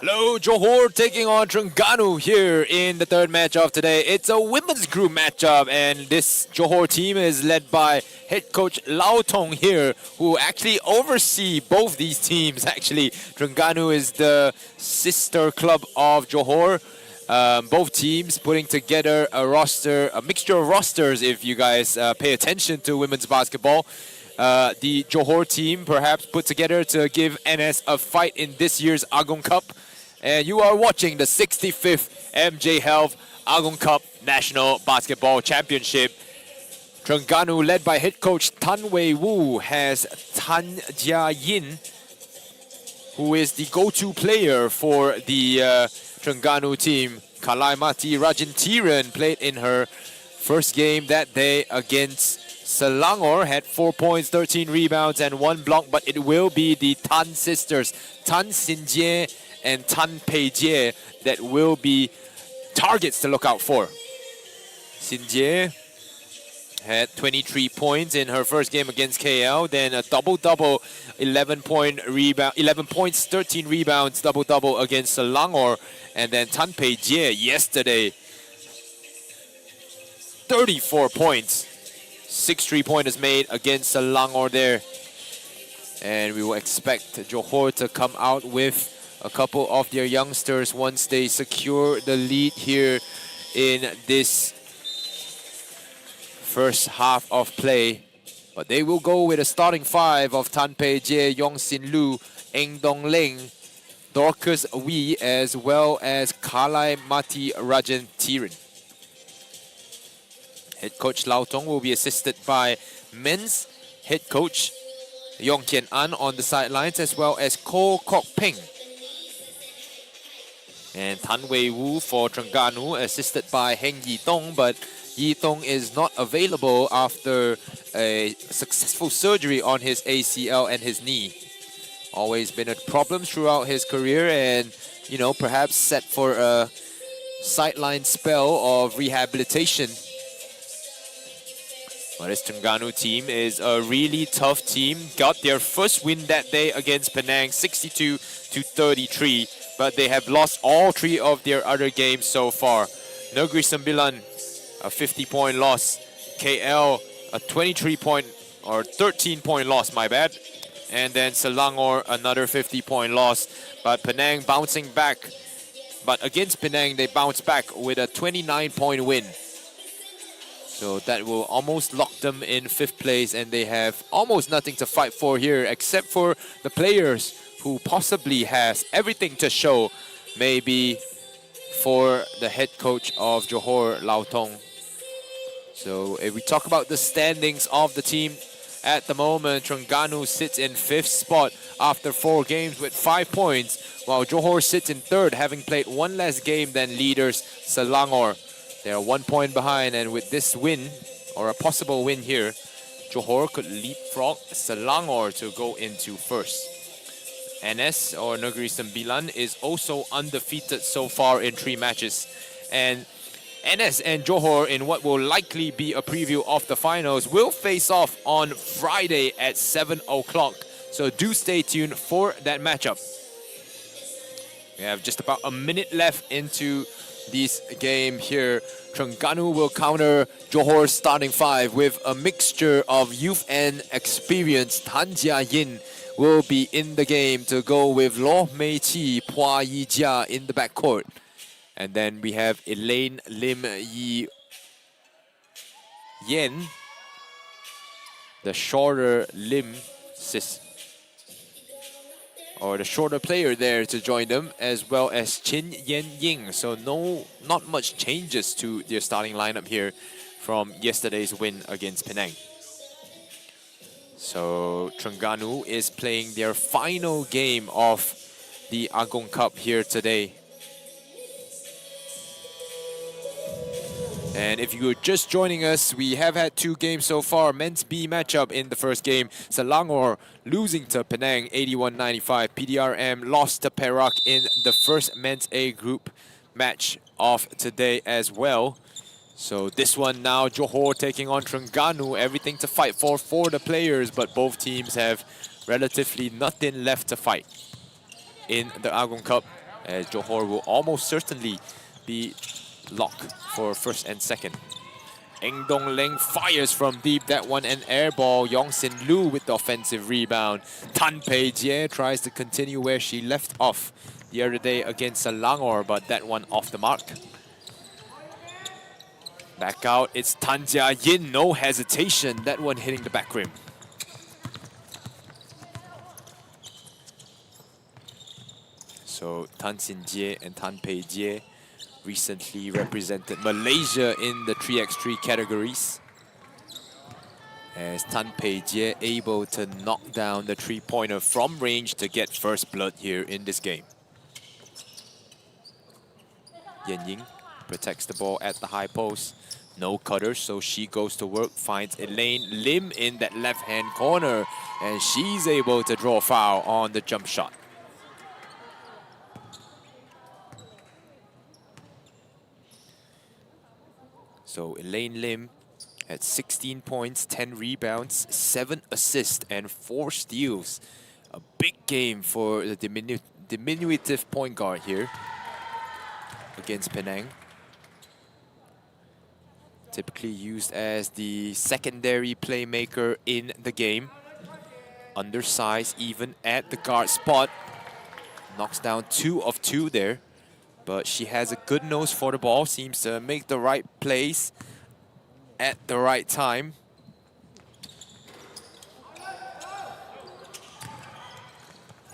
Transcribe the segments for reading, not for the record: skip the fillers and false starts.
Hello, Johor taking on Terengganu here in the third match of today. It's a women's group matchup, and this Johor team is led by head coach Lau Tong here, who actually oversee both these teams. Actually, Terengganu is the sister club of Johor. Both teams putting together a roster, a mixture of rosters. If you guys pay attention to women's basketball. The Johor team perhaps put together to give NS a fight in this year's Agong Cup. And you are watching the 65th MJ Health Agong Cup National Basketball Championship. Terengganu, led by head coach Tan Wei Wu, has Tan Jia Yin, who is the go-to player for the Terengganu team. Kalaimati Rajantiran played in her first game that day against Selangor, had 4 points, 13 rebounds, and 1 block, but it will be the Tan sisters, Tan Sinjie and Tan Pei Jie, that will be targets to look out for. Sinjie had 23 points in her first game against KL, then a double-double, 11 points, 13 rebounds, double-double against Selangor, and then Tan Pei Jie yesterday, 34 points. 6 3-pointers made against Selangor there. And we will expect Johor to come out with a couple of their youngsters once they secure the lead here in this first half of play. But they will go with a starting 5 of Tan Pei Jie, Yong Sin Lu, Eng Dong Leng, Dorcas Wee, as well as Kalaimati Rajantiran. Head coach Lau Tong will be assisted by men's head coach Yong Kian An on the sidelines, as well as Ko Kok Peng. And Tan Wei Wu for Terengganu, assisted by Heng Yi Tong, but Yi Tong is not available after a successful surgery on his ACL and his knee. Always been a problem throughout his career, and perhaps set for a sideline spell of rehabilitation. But this Terengganu team is a really tough team. Got their first win that day against Penang, 62-33. But they have lost all 3 of their other games so far. Negeri Sembilan, a 50-point loss. KL, a 23-point or 13-point loss, my bad. And then Selangor, another 50-point loss. But Penang bouncing back. But against Penang, they bounced back with a 29-point win. So that will almost lock them in 5th place, and they have almost nothing to fight for here, except for the players who possibly has everything to show, maybe for the head coach of Johor, Lau Tong. So if we talk about the standings of the team at the moment, Terengganu sits in 5th spot after 4 games with 5 points, while Johor sits in 3rd, having played 1 less game than leaders Selangor. They are 1 point behind, and with this win, or a possible win here, Johor could leapfrog Selangor to go into 1st. NS, or Negeri Sembilan, is also undefeated so far in 3 matches. And NS and Johor, in what will likely be a preview of the finals, will face off on Friday at 7 o'clock. So do stay tuned for that matchup. We have just about a minute left into this game here. Terengganu will counter Johor's starting 5 with a mixture of youth and experience. Tan Jia Yin will be in the game to go with Lo Mei Chi, Pua Yi Jia in the backcourt. And then we have Elaine Lim Yi Yen, the shorter Lim or the shorter player there to join them, as well as Chin Yen Ying. So not much changes to their starting lineup here from yesterday's win against Penang. So Terengganu is playing their final game of the Agong Cup here today. And if you're just joining us, we have had 2 games so far. Men's B matchup in the first game. Selangor losing to Penang 81-95. PDRM lost to Perak in the first men's A group match of today as well. So this one now, Johor taking on Terengganu. Everything to fight for the players, but both teams have relatively nothing left to fight in the Agong Cup. as Johor will almost certainly be locked for first and second. Eng Dong Leng fires from deep, that one an air ball. Yong Sin Lu with the offensive rebound. Tan Pei Jie tries to continue where she left off the other day against Selangor, but that one off the mark. Back out, it's Tan Jia Yin, no hesitation, that one hitting the back rim. So Tan Sin Jie and Tan Pei Jie recently represented Malaysia in the 3x3 categories. As Tan Pei Jie able to knock down the three-pointer from range to get first blood here in this game. Yen Ying protects the ball at the high post. No cutter, so she goes to work, finds Elaine Lim in that left-hand corner, and she's able to draw foul on the jump shot. So Elaine Lim had 16 points, 10 rebounds, 7 assists, and 4 steals. A big game for the diminutive point guard here against Penang. Typically used as the secondary playmaker in the game. Undersized even at the guard spot. Knocks down 2 of 2 there. But she has a good nose for the ball, seems to make the right plays at the right time.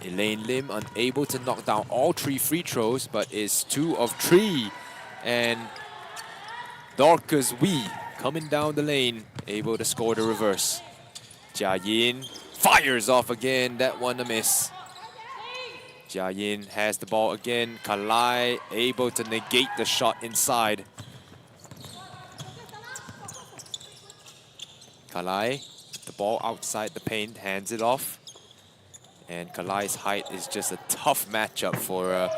Elaine Lim unable to knock down all 3 free throws, but is 2 of 3. And Dorcas Wee coming down the lane, able to score the reverse. Jia Yin fires off again, that one a miss. Jia Yin has the ball again. Kalai able to negate the shot inside. Kalai, the ball outside the paint, hands it off. And Kalai's height is just a tough matchup for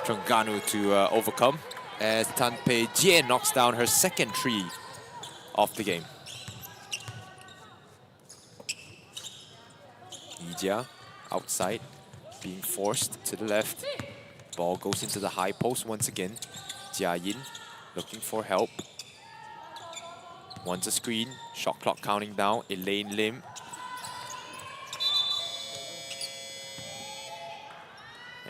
Terengganu to overcome, as Tan Pei Jie knocks down her second 3 of the game. Ijia outside, being forced to the left. Ball goes into the high post once again. Jia Yin looking for help. Wants a screen. Shot clock counting down. Elaine Lim.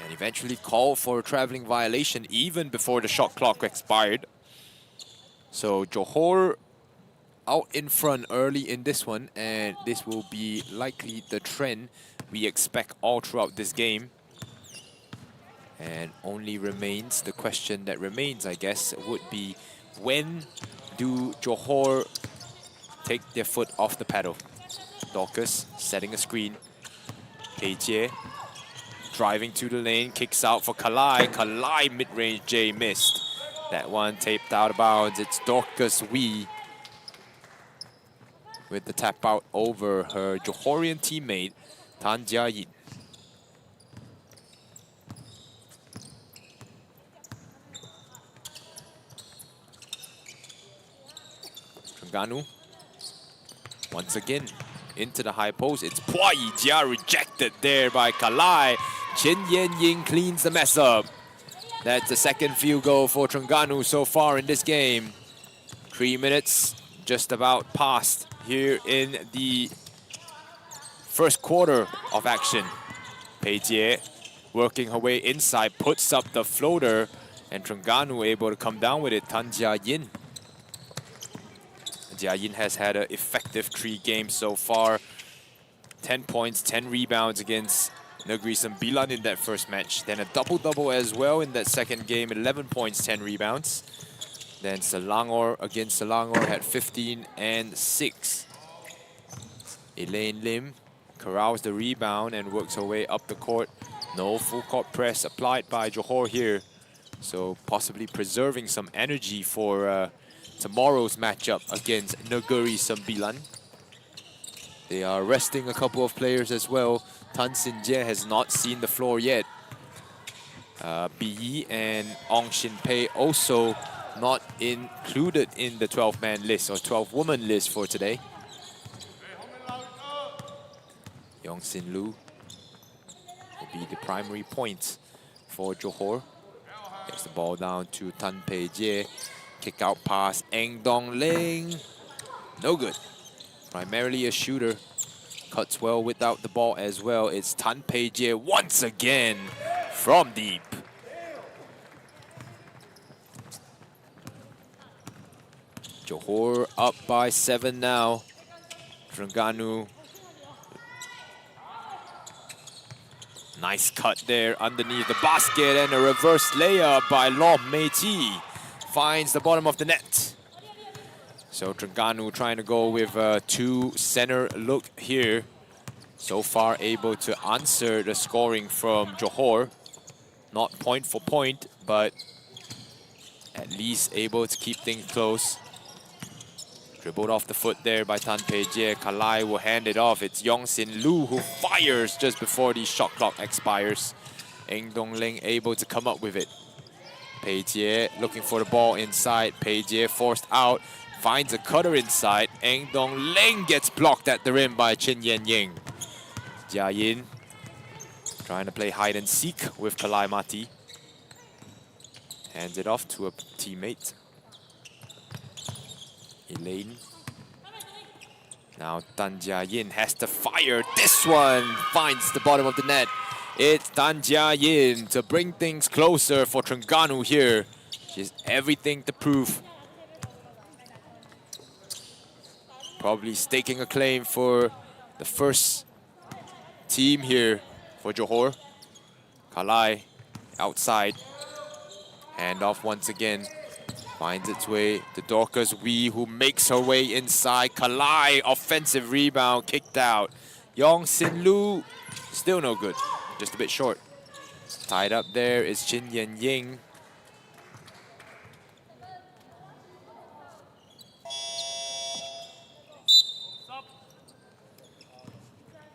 And eventually called for a traveling violation even before the shot clock expired. So Johor out in front early in this one, and this will be likely the trend we expect all throughout this game. And only remains, the question that remains, I guess, would be when do Johor take their foot off the pedal? Dorcas setting a screen. Pei Jie driving to the lane, kicks out for Kalai. Kalai mid-range J missed. That one taped out of bounds. It's Dorcas Wee with the tap out over her Johorian teammate, Tan Jia Yin. Terengganu once again into the high post. It's Pua Yijia rejected there by Kalai. Chen Yen Ying cleans the mess up. That's the second field goal for Terengganu so far in this game. 3 minutes just about passed here in the first quarter of action. Pei Jie working her way inside, puts up the floater, and Terengganu able to come down with it. Tan Jia Yin. Jia Yin has had an effective 3 games so far. 10 points, 10 rebounds against Negeri Sembilan in that first match. Then a double-double as well in that second game, 11 points, 10 rebounds. Then Selangor against Selangor had 15 and 6. Elaine Lim corrals the rebound and works her way up the court. No full court press applied by Johor here. So possibly preserving some energy for tomorrow's matchup against Negeri Sembilan. They are resting a couple of players as well. Tan Sin Jie has not seen the floor yet. Bi and Ong Shin Pei also not included in the 12-man list or 12-woman list for today. Yong Sin Lu will be the primary point for Johor. Gets the ball down to Tan Pei Jie. Kick out pass, Eng Dong Ling. No good. Primarily a shooter. Cuts well without the ball as well. It's Tan Pei Jie once again from deep. Johor up by 7 now. Terengganu. Nice cut there underneath the basket, and a reverse layup by Lom Mei Chi. Finds the bottom of the net. So Terengganu trying to go with a 2-center look here. So far able to answer the scoring from Johor. Not point for point, but at least able to keep things close. Dribbled off the foot there by Tan Pei Jie. Kalai will hand it off. It's Yong Sin Lu who fires just before the shot clock expires. Eng Dong Ling able to come up with it. Pei Jie looking for the ball inside. Pei Jie forced out. Finds a cutter inside. Eng Dong Ling gets blocked at the rim by Chin Yen Ying. Jia Yin trying to play hide and seek with Kalai Mati. Hands it off to a teammate. Elaine. Now Tan Jia Yin has to fire. This one finds the bottom of the net. It's Tan Jia Yin to bring things closer for Terengganu here. She has everything to prove. Probably staking a claim for the first team here for Johor. Kalai outside. Hand off once again. Finds its way to Dorcas Wee, who makes her way inside. Kalai, offensive rebound, kicked out. Yong Sin Lu, still no good, just a bit short. Tied up there is Chin Yen Ying.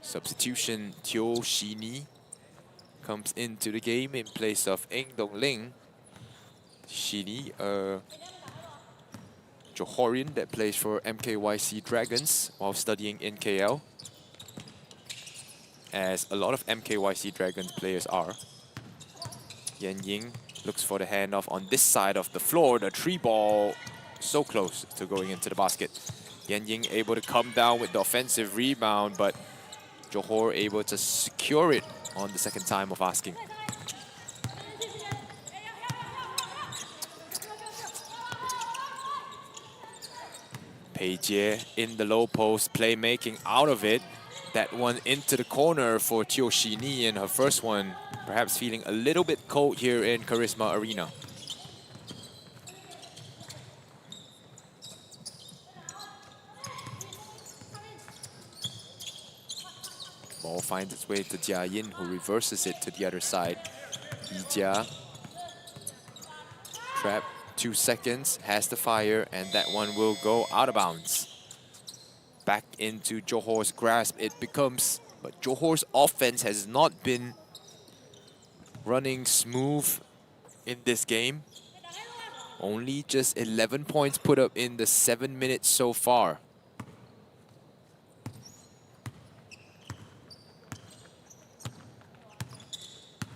Substitution, Teo Shini comes into the game in place of Eng Dong Ling. Shini, a Johorian that plays for MKYC Dragons while studying in KL, as a lot of MKYC Dragons players are. Yen Ying looks for the handoff on this side of the floor. The 3-ball so close to going into the basket. Yen Ying able to come down with the offensive rebound, but Johor able to secure it on the second time of asking. Pei Jie in the low post, playmaking out of it. That one into the corner for Teo Shini in her first one. Perhaps feeling a little bit cold here in Charisma Arena. Ball finds its way to Jia Yin, who reverses it to the other side. Yijia. Trap. 2 seconds, has to fire, and that one will go out of bounds. Back into Johor's grasp it becomes, but Johor's offense has not been running smooth in this game. Only just 11 points put up in the 7 minutes so far.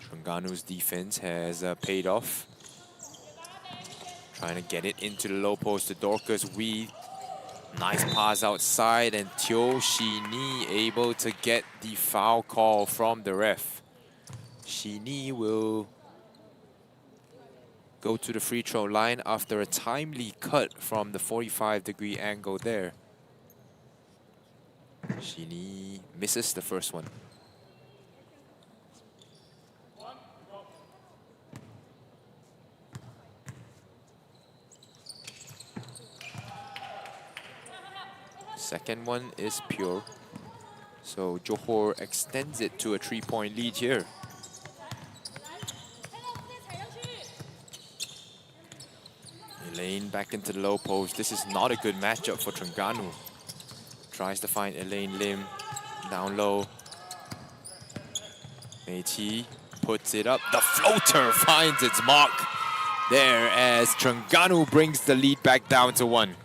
Terengganu's defense has paid off. Trying to get it into the low post to Dorcas Wee. Nice pass outside, and Teo Shini able to get the foul call from the ref. Shini will go to the free throw line after a timely cut from the 45-degree angle there. Shini misses the first one. Second one is pure. So Johor extends it to a 3-point lead here. Elaine back into the low post. This is not a good matchup for Terengganu. Tries to find Elaine Lim down low. Mei Chi puts it up. The floater finds its mark there as Terengganu brings the lead back down to 1.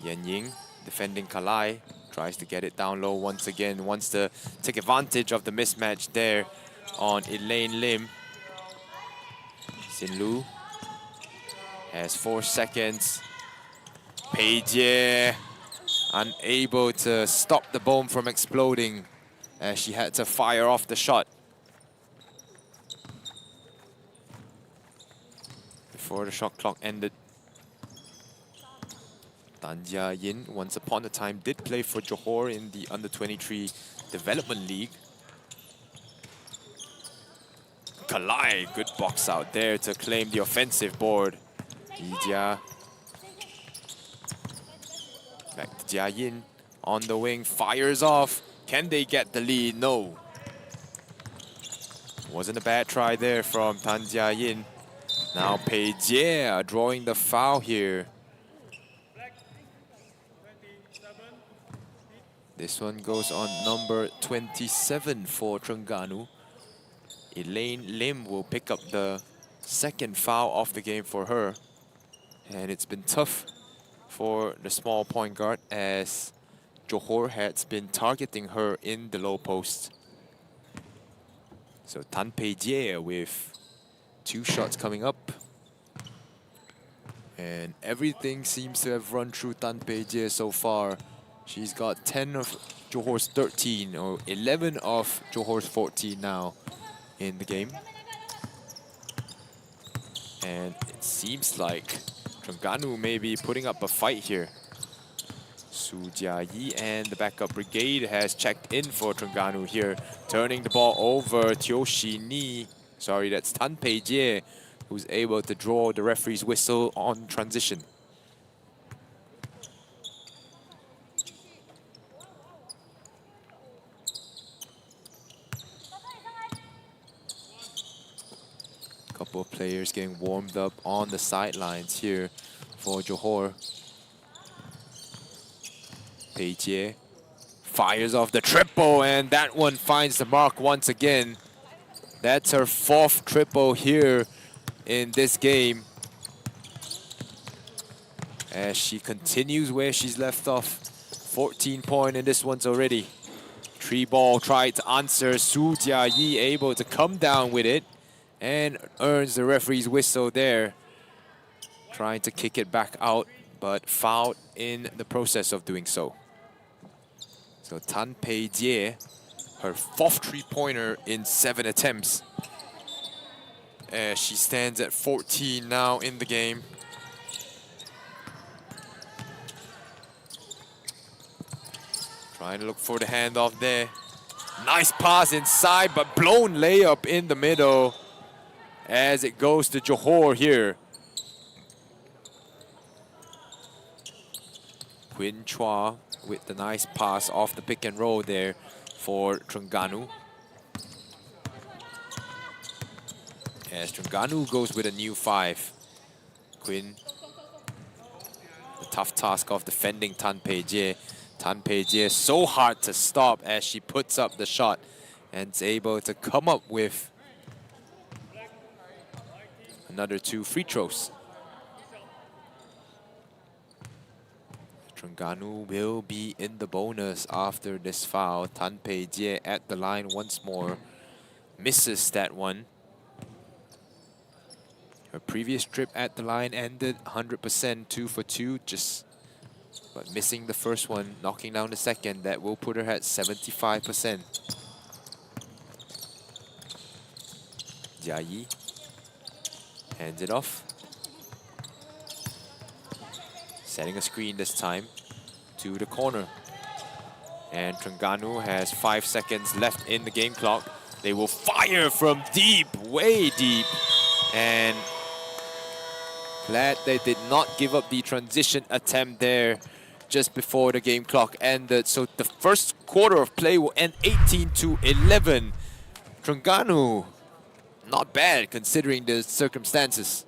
Yen Ying defending Kalai. Tries to get it down low once again. Wants to take advantage of the mismatch there on Elaine Lim. Xin Lu has 4 seconds. Pei Jie unable to stop the bomb from exploding as she had to fire off the shot. Before the shot clock ended. Tan Jia Yin, once upon a time, did play for Johor in the Under-23 Development League. Kalai, good box out there to claim the offensive board. Yijia. Back to Jia Yin on the wing, fires off. Can they get the lead? No. Wasn't a bad try there from Tan Jia Yin. Now Pei Jie drawing the foul here. This one goes on number 27 for Terengganu. Elaine Lim will pick up the second foul of the game for her. And it's been tough for the small point guard as Johor has been targeting her in the low post. So Tan Pei Jie with 2 shots coming up. And everything seems to have run through Tan Pei Jie so far. She's got 10 of Johor's 13, or 11 of Johor's 14 now in the game. And it seems like Terengganu may be putting up a fight here. Su Jiayi and the backup brigade has checked in for Terengganu here. Turning the ball over, Teo Shi Ni. Sorry, that's Tan Pei Jie, who's able to draw the referee's whistle on transition. Couple of players getting warmed up on the sidelines here for Johor. Pei Jie fires off the triple, and that one finds the mark once again. That's her 4th triple here in this game. As she continues where she's left off. 14 point in this one's already. 3-ball tried to answer. Su Jiayi able to come down with it and earns the referee's whistle there. Trying to kick it back out, but fouled in the process of doing so. So Tan Pei Jie, her 4th 3-pointer in 7 attempts. As she stands at 14 now in the game. Trying to look for the handoff there. Nice pass inside, but blown layup in the middle as it goes to Johor here. Quinn Chua with the nice pass off the pick and roll there for Terengganu. As Terengganu goes with a new 5. Quinn, the tough task of defending Tan Pei Jie. Tan Pei Jie so hard to stop as she puts up the shot and is able to come up with another 2 free throws. Terengganu will be in the bonus after this foul. Tan Pei Jie at the line once more. Misses that one. Her previous trip at the line ended 100%, 2 for 2, but missing the first one, knocking down the second. That will put her at 75%. Jiayi hands it off. Setting a screen this time to the corner. And Terengganu has 5 seconds left in the game clock. They will fire from deep, way deep. And glad they did not give up the transition attempt there just before the game clock ended. So the first quarter of play will end 18-11. Terengganu, not bad considering the circumstances.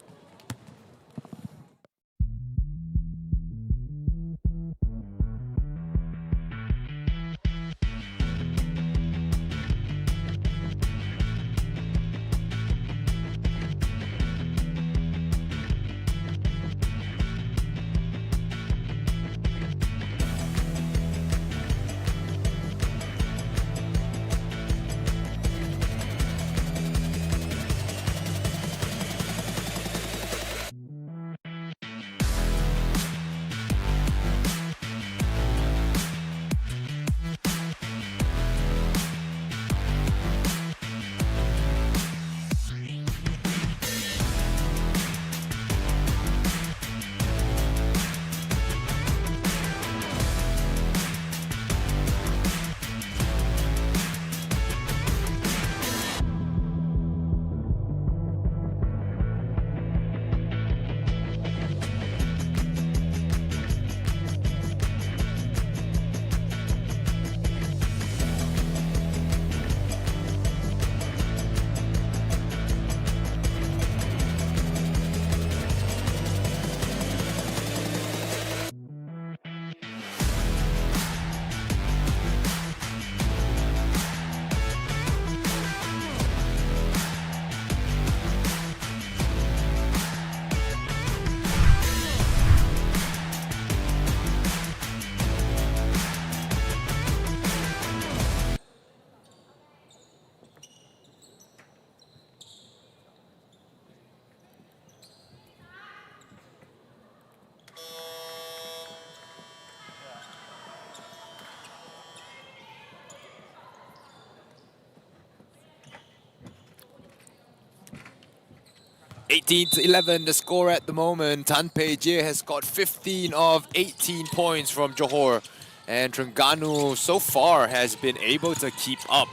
18-11, the score at the moment. Tan Pei Jie has got 15 of 18 points from Johor. And Terengganu so far has been able to keep up.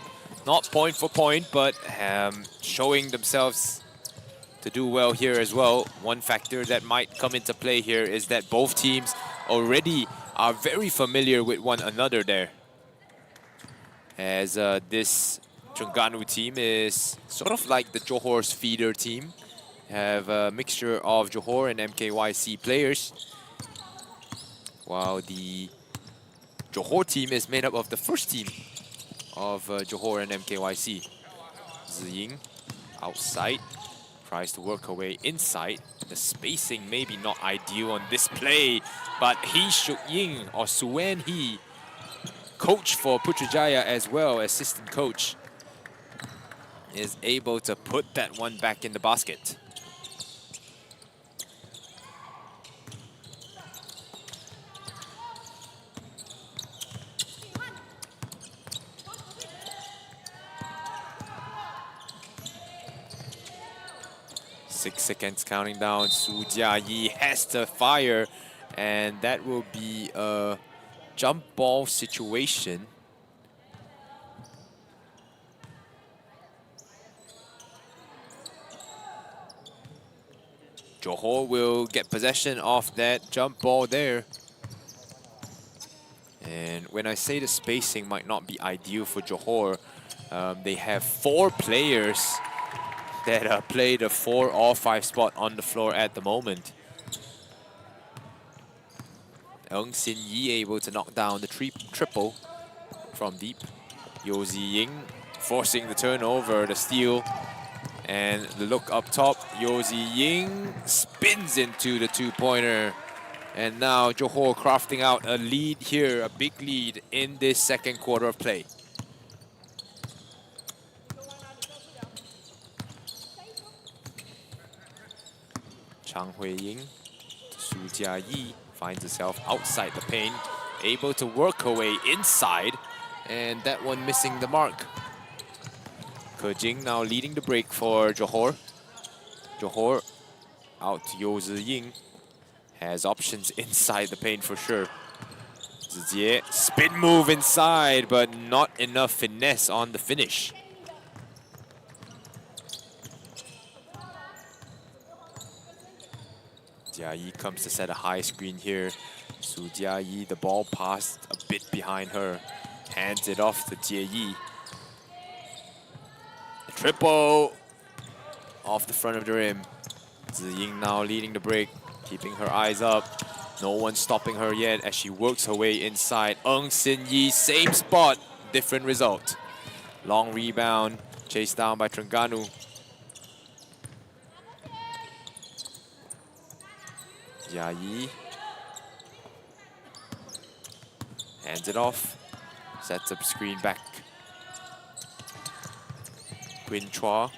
Not point for point, but showing themselves to do well here as well. One factor that might come into play here is that both teams already are very familiar with one another there. As this Terengganu team is sort of like the Johor's feeder team. Have a mixture of Johor and MKYC players, while the Johor team is made up of the first team of Johor and MKYC. Ziying outside, tries to work her way inside. The spacing maybe not ideal on this play, but Hee Shuk Ying, or Suen Hee, coach for Putrajaya as well, assistant coach, is able to put that one back in the basket. Six seconds counting down. Su Jiayi has to fire, and that will be a jump ball situation. Johor will get possession of that jump ball there. And when I say the spacing might not be ideal for Johor, they have 4 players that play the 4 or 5 spot on the floor at the moment. Eung Sin Yi able to knock down the triple from deep. Yo Ziying forcing the turnover, the steal, and the look up top. Yo Ziying spins into the 2-pointer. And now Johor crafting out a lead here, a big lead in this second quarter of play. Chang Hui-ying to Su Jiayi, finds herself outside the paint, able to work her way inside, and that one missing the mark. Ke Jing now leading the break for Johor. Johor out to Yo Ziying, has options inside the paint for sure. Zijie, spin move inside, but not enough finesse on the finish. Jiayi comes to set a high screen here. Su Jiayi, the ball passed a bit behind her. Hands it off to Jie Yi. The triple off the front of the rim. Ziying now leading the break, keeping her eyes up. No one stopping her yet as she works her way inside. Eung Sin Yi, same spot, different result. Long rebound, chased down by Terengganu. Jiayi hands it off, sets up screen back. Quinn Chua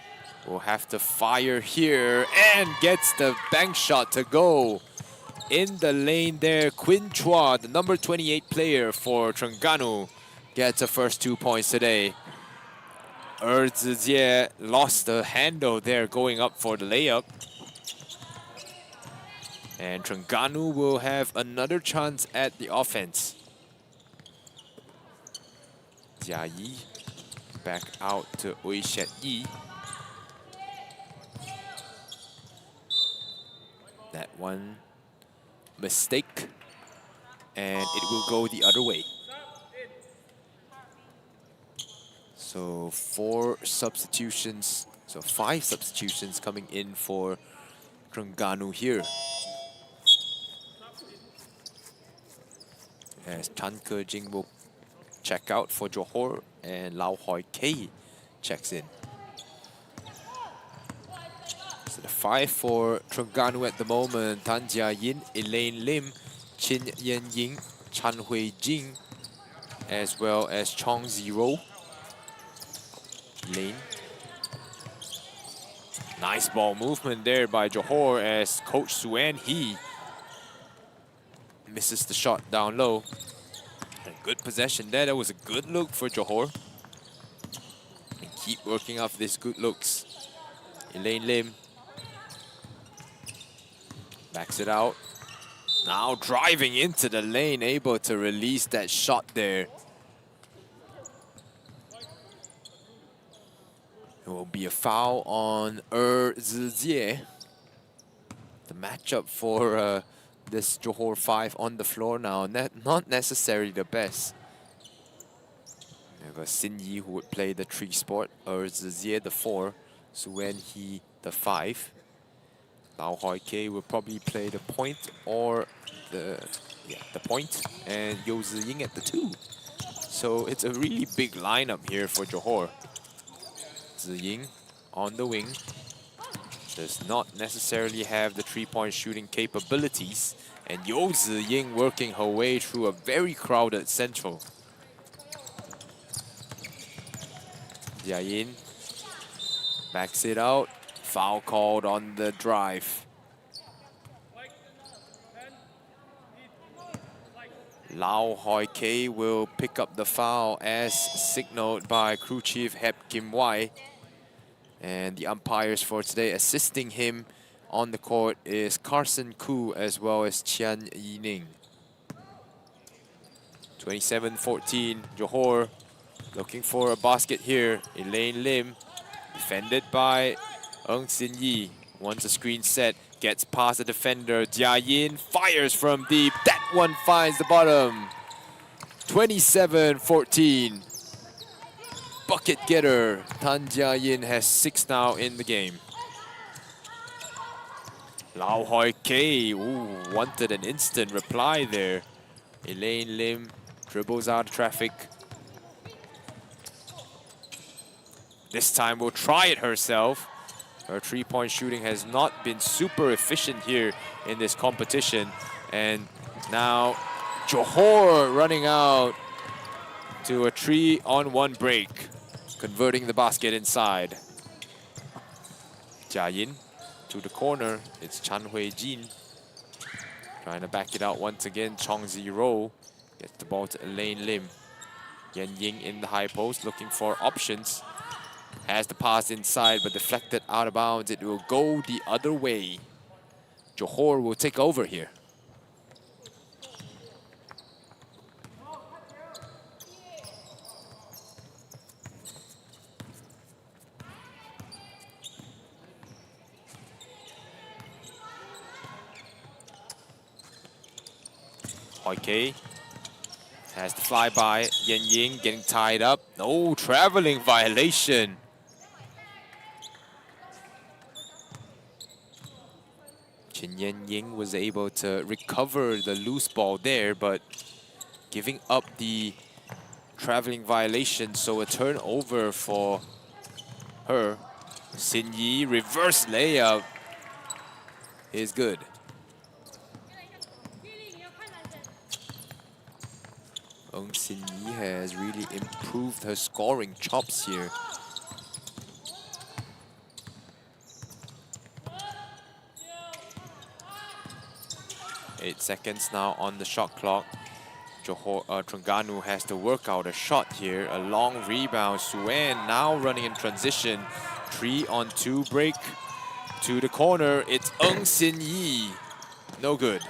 will have to fire here and gets the bank shot to go. In the lane there, Quinn Chua, the number 28 player for Terengganu, gets the first 2 points today. Zijie lost the handle there going up for the layup. And Terengganu will have another chance at the offense. Jiayi back out to Ui Shet Yi. That one mistake, and it will go the other way. So 4 substitutions, so 5 substitutions coming in for Terengganu here. As Chan Ke Jing will check out for Johor, and Lau Hoi Kei checks in. So the 5 for Terengganu at the moment: Tan Jia Yin, Elaine Lim, Chin Yen Ying, Chan Hui Jing, as well as Chong Zero. Lane. Nice ball movement there by Johor as Coach Suen Hee misses the shot down low. And good possession there. That was a good look for Johor. And keep working off these good looks. Elaine Lim Backs it out. Now driving into the lane, able to release that shot there. It will be a foul on Zizie. The matchup for this Johor 5 on the floor now, not necessarily the best. We have a Xin Yi who would play the 3 spot, Zizie the 4, Suen He the 5. Lau Hoi Kei will probably play the point or the point, and Yo Ziying at the 2. So it's a really big lineup here for Johor. Ziying on the wing. Does not necessarily have the 3-point shooting capabilities. And Yo Ziying working her way through a very crowded central. Jia Yin backs it out. Foul called on the drive. Lau Hoi Kei will pick up the foul as signaled by crew chief Hep Kim Wai. And the umpires for today assisting him on the court is Carson Koo as well as Chian Yining. 27-14, Johor looking for a basket here. Elaine Lim, defended by Ng Sin Yi. Wants a screen set, gets past the defender. Jia Yin fires from deep. That one finds the bottom. 27-14. Bucket getter. Tan Jia Yin has 6 now in the game. Lau Hoi Kei, wanted an instant reply there. Elaine Lim dribbles out of traffic. This time will try it herself. Her 3-point shooting has not been super efficient here in this competition. And now Johor running out to a 3-on-1 break, converting the basket inside. Jia Yin to the corner. It's Chan Hui Jin trying to back it out once again. Chong Zero gets the ball to Elaine Lim. Yan Ying in the high post looking for options. Has the pass inside, but deflected out of bounds. It will go the other way. Johor will take over here. Hoi Kei has the flyby. Yan Ying getting tied up. No traveling violation. Chin Yan Ying was able to recover the loose ball there, but giving up the traveling violation, so a turnover for her. Xin Yi reverse layup is good. Xin Yi has really improved her scoring chops here. 8 seconds now on the shot clock. Terengganu has to work out a shot here. A long rebound. Suen now running in transition. 3-on-2 break to the corner. It's Sin Yi. No good.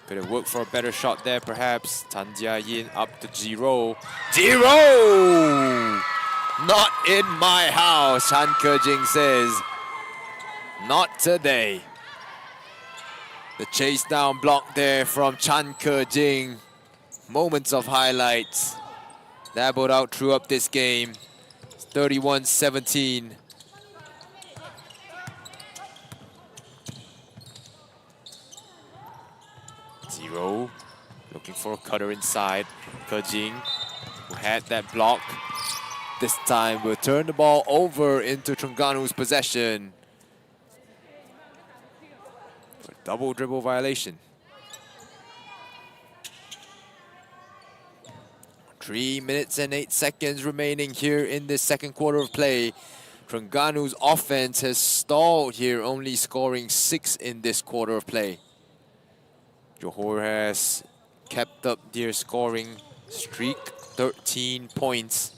Could have worked for a better shot there, perhaps. Tan Jia Yin up to 0. 0! Not in my house, Han Ke-jing says. Not today. The chase down block there from Chan Ke-jing. Moments of highlights. Dabbled out threw up this game. It's 31-17. Zero. Looking for a cutter inside. Ke-jing, who had that block. This time will turn the ball over into Terengganu's possession. Double dribble violation. 3 minutes and 8 seconds remaining here in this second quarter of play. Terengganu's offense has stalled here, only scoring 6 in this quarter of play. Johor has kept up their scoring streak, 13 points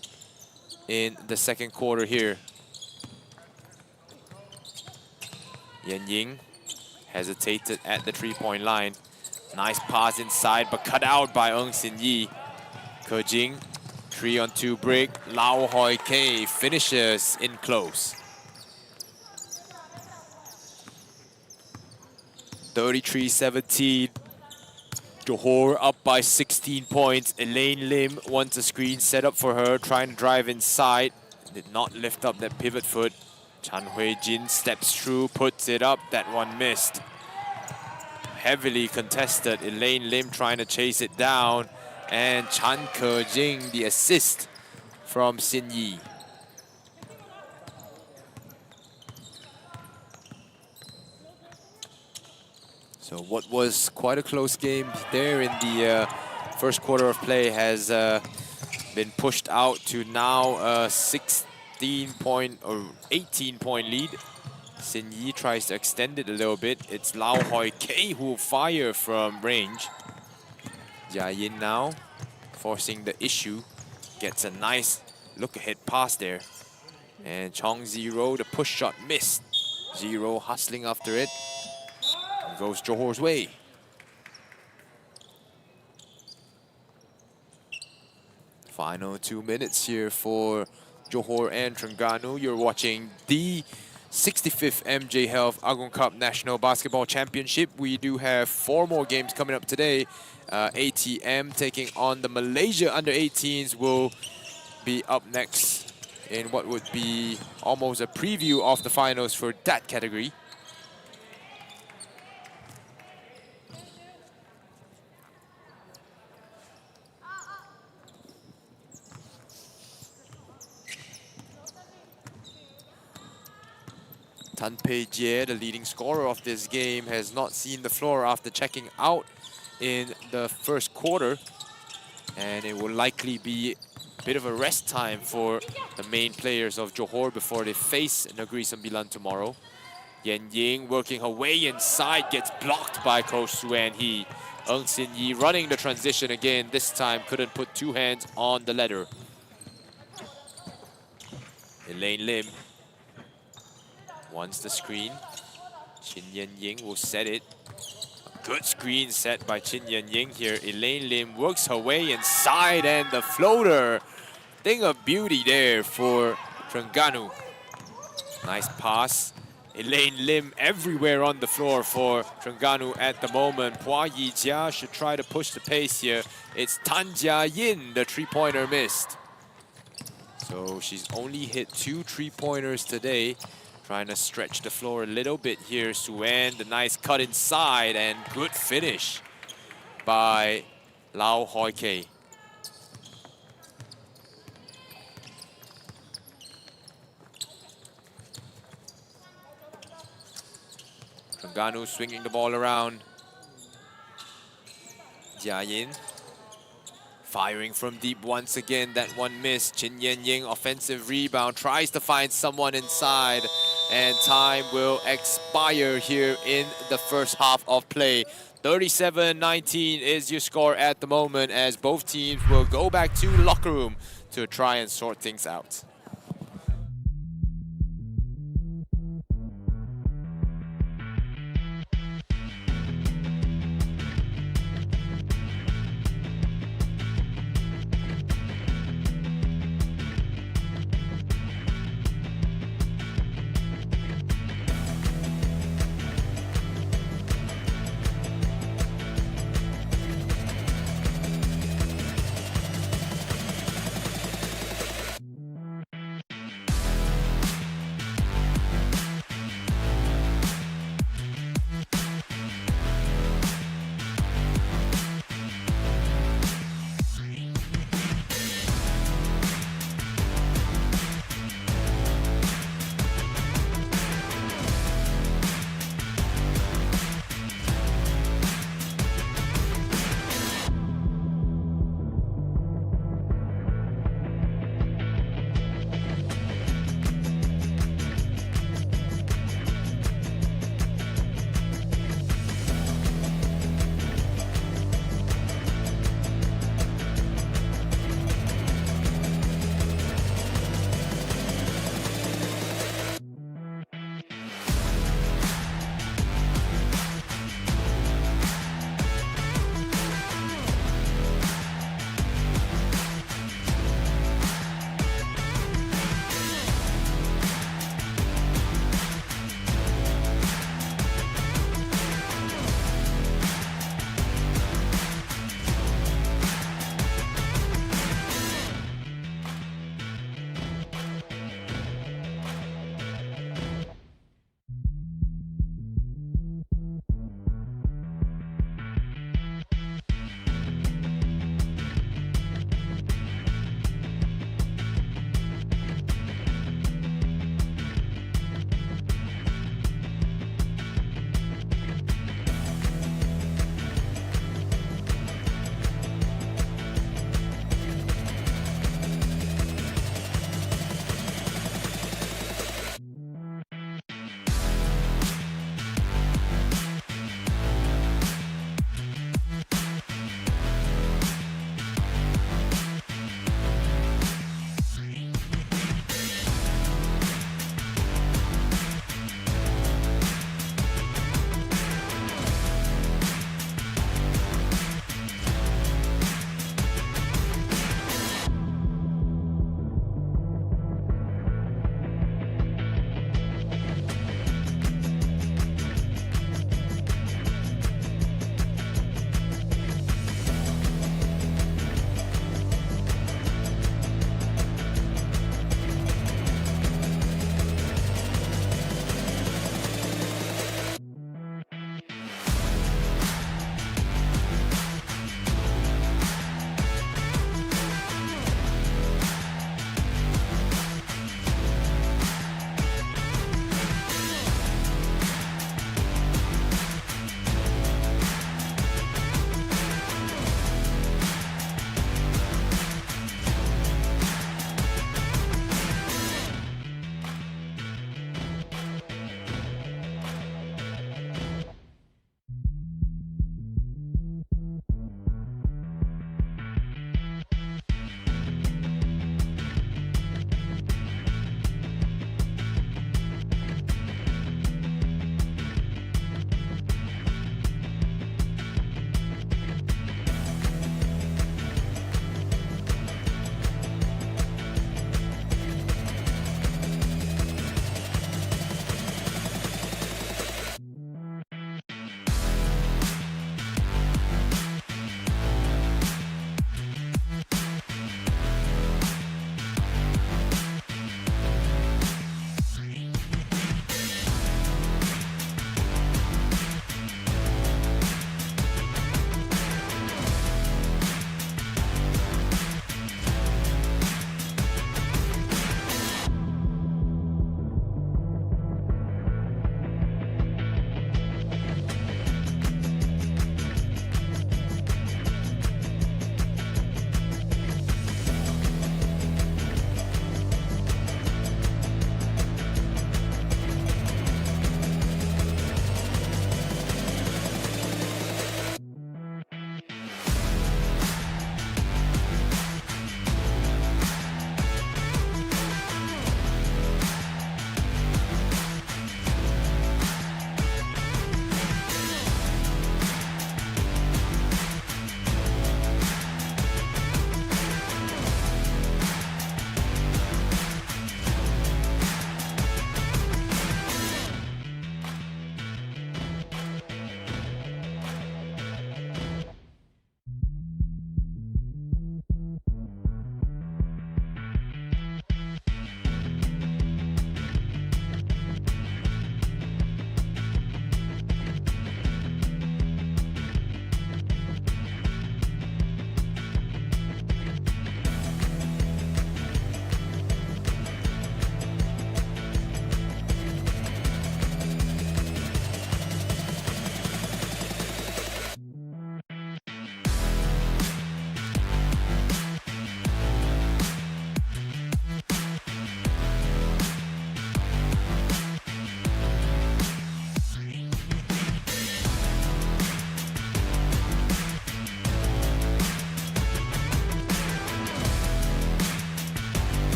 in the second quarter here. Yan Ying hesitated at the three-point line. Nice pass inside, but cut out by Ng Sin Yi. Ke Jing, 3-on-2 break. Lau Hoi Kei finishes in close. 33-17. Johor up by 16 points. Elaine Lim wants a screen set up for her, trying to drive inside. Did not lift up that pivot foot. Chan Hui Jin steps through, puts it up. That one missed. Heavily contested. Elaine Lim trying to chase it down. And Chan Ke Jing, the assist from Sin Yi. So what was quite a close game there in the first quarter of play has been pushed out to now a 16-point or 18-point lead. Sin Yi tries to extend it a little bit. It's Lau Hoi Kei who will fire from range. Jia Yin now forcing the issue. Gets a nice look-ahead pass there. And Chong Zero, the push shot missed. Zero hustling after it. Goes Johor's way. Final 2 minutes here for Johor and Terengganu. You're watching the 65th MJ Health Agong Cup National Basketball Championship. We do have 4 more games coming up today. ATM taking on the Malaysia under-18s will be up next in what would be almost a preview of the finals for that category. Tan Pei Jie, the leading scorer of this game, has not seen the floor after checking out in the first quarter. And it will likely be a bit of a rest time for the main players of Johor before they face Negeri Sembilan tomorrow. Yan Ying working her way inside, gets blocked by Ko Suan Hee. Ng Sin Yi running the transition again, this time couldn't put 2 hands on the letter. Elaine Lim wants the screen. Chin Yan Ying will set it. A good screen set by Chin Yan Ying here. Elaine Lim works her way inside and the floater. Thing of beauty there for Terengganu. Nice pass. Elaine Lim everywhere on the floor for Terengganu at the moment. Hua Yijia should try to push the pace here. It's Tan Jia Yin, the three-pointer missed. So she's only hit 2 3-pointers today. Trying to stretch the floor a little bit here. Suan, the nice cut inside and good finish by Lau Hoi Kei. Terengganu swinging the ball around. Jia Yin firing from deep once again. That one missed. Chin Yan Ying, offensive rebound, tries to find someone inside. And time will expire here in the first half of play. 37-19 is your score at the moment as both teams will go back to the locker room to try and sort things out.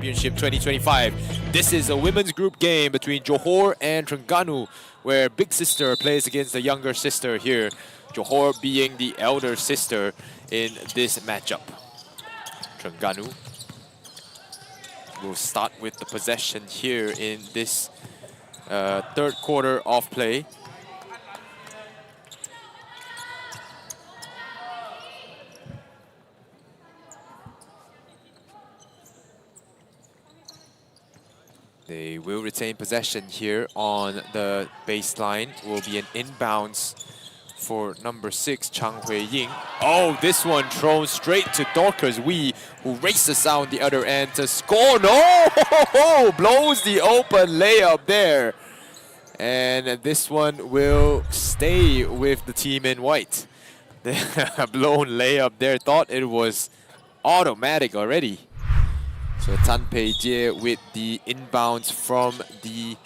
Championship 2025. This is a women's group game between Johor and Terengganu, where big sister plays against the younger sister here. Johor being the elder sister in this matchup. Terengganu will start with the possession here in this third quarter of play. They will retain possession here on the baseline. Will be an inbounds for number 6, Chang Hui-ying. Oh, this one thrown straight to Dorcas Wee, who races out the other end to score. No! Blows the open layup there. And this one will stay with the team in white. The blown layup there, thought it was automatic already. So Tan Pei-jie with the inbounds from the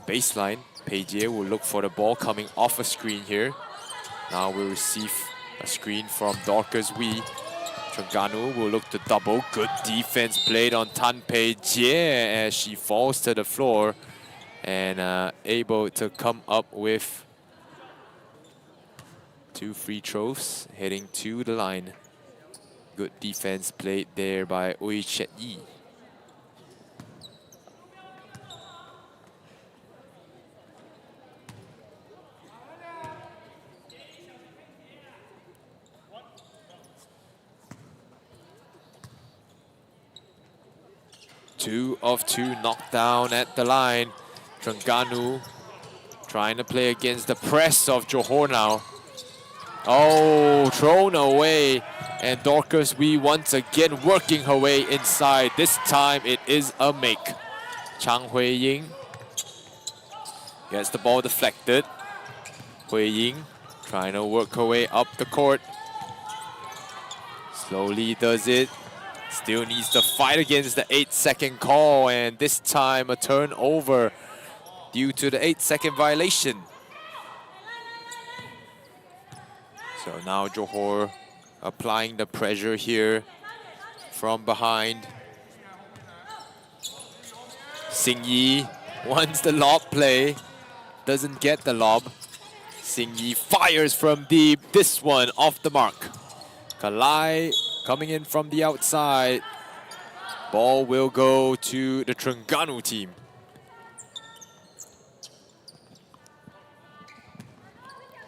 baseline. Pei-jie will look for the ball coming off a screen here. Now we'll receive a screen from Dorcas Wee. Terengganu will look to double. Good defense played on Tan Pei-jie as she falls to the floor and able to come up with 2 free throws heading to the line. Good defense played there by Ui Chet Yi. Two of 2 knocked down at the line. Terengganu trying to play against the press of Johor now. Oh, thrown away. And Dorcas Wee once again working her way inside. This time it is a make. Chang Hui-ying gets the ball deflected. Hui-ying trying to work her way up the court. Slowly does it. Still needs to fight against the 8-second call. And this time a turnover due to the 8-second violation. So now Johor applying the pressure here from behind. Sing Yi wants the lob play, doesn't get the lob. Sing Yi fires from deep, this one off the mark. Kalai coming in from the outside. Ball will go to the Terengganu team.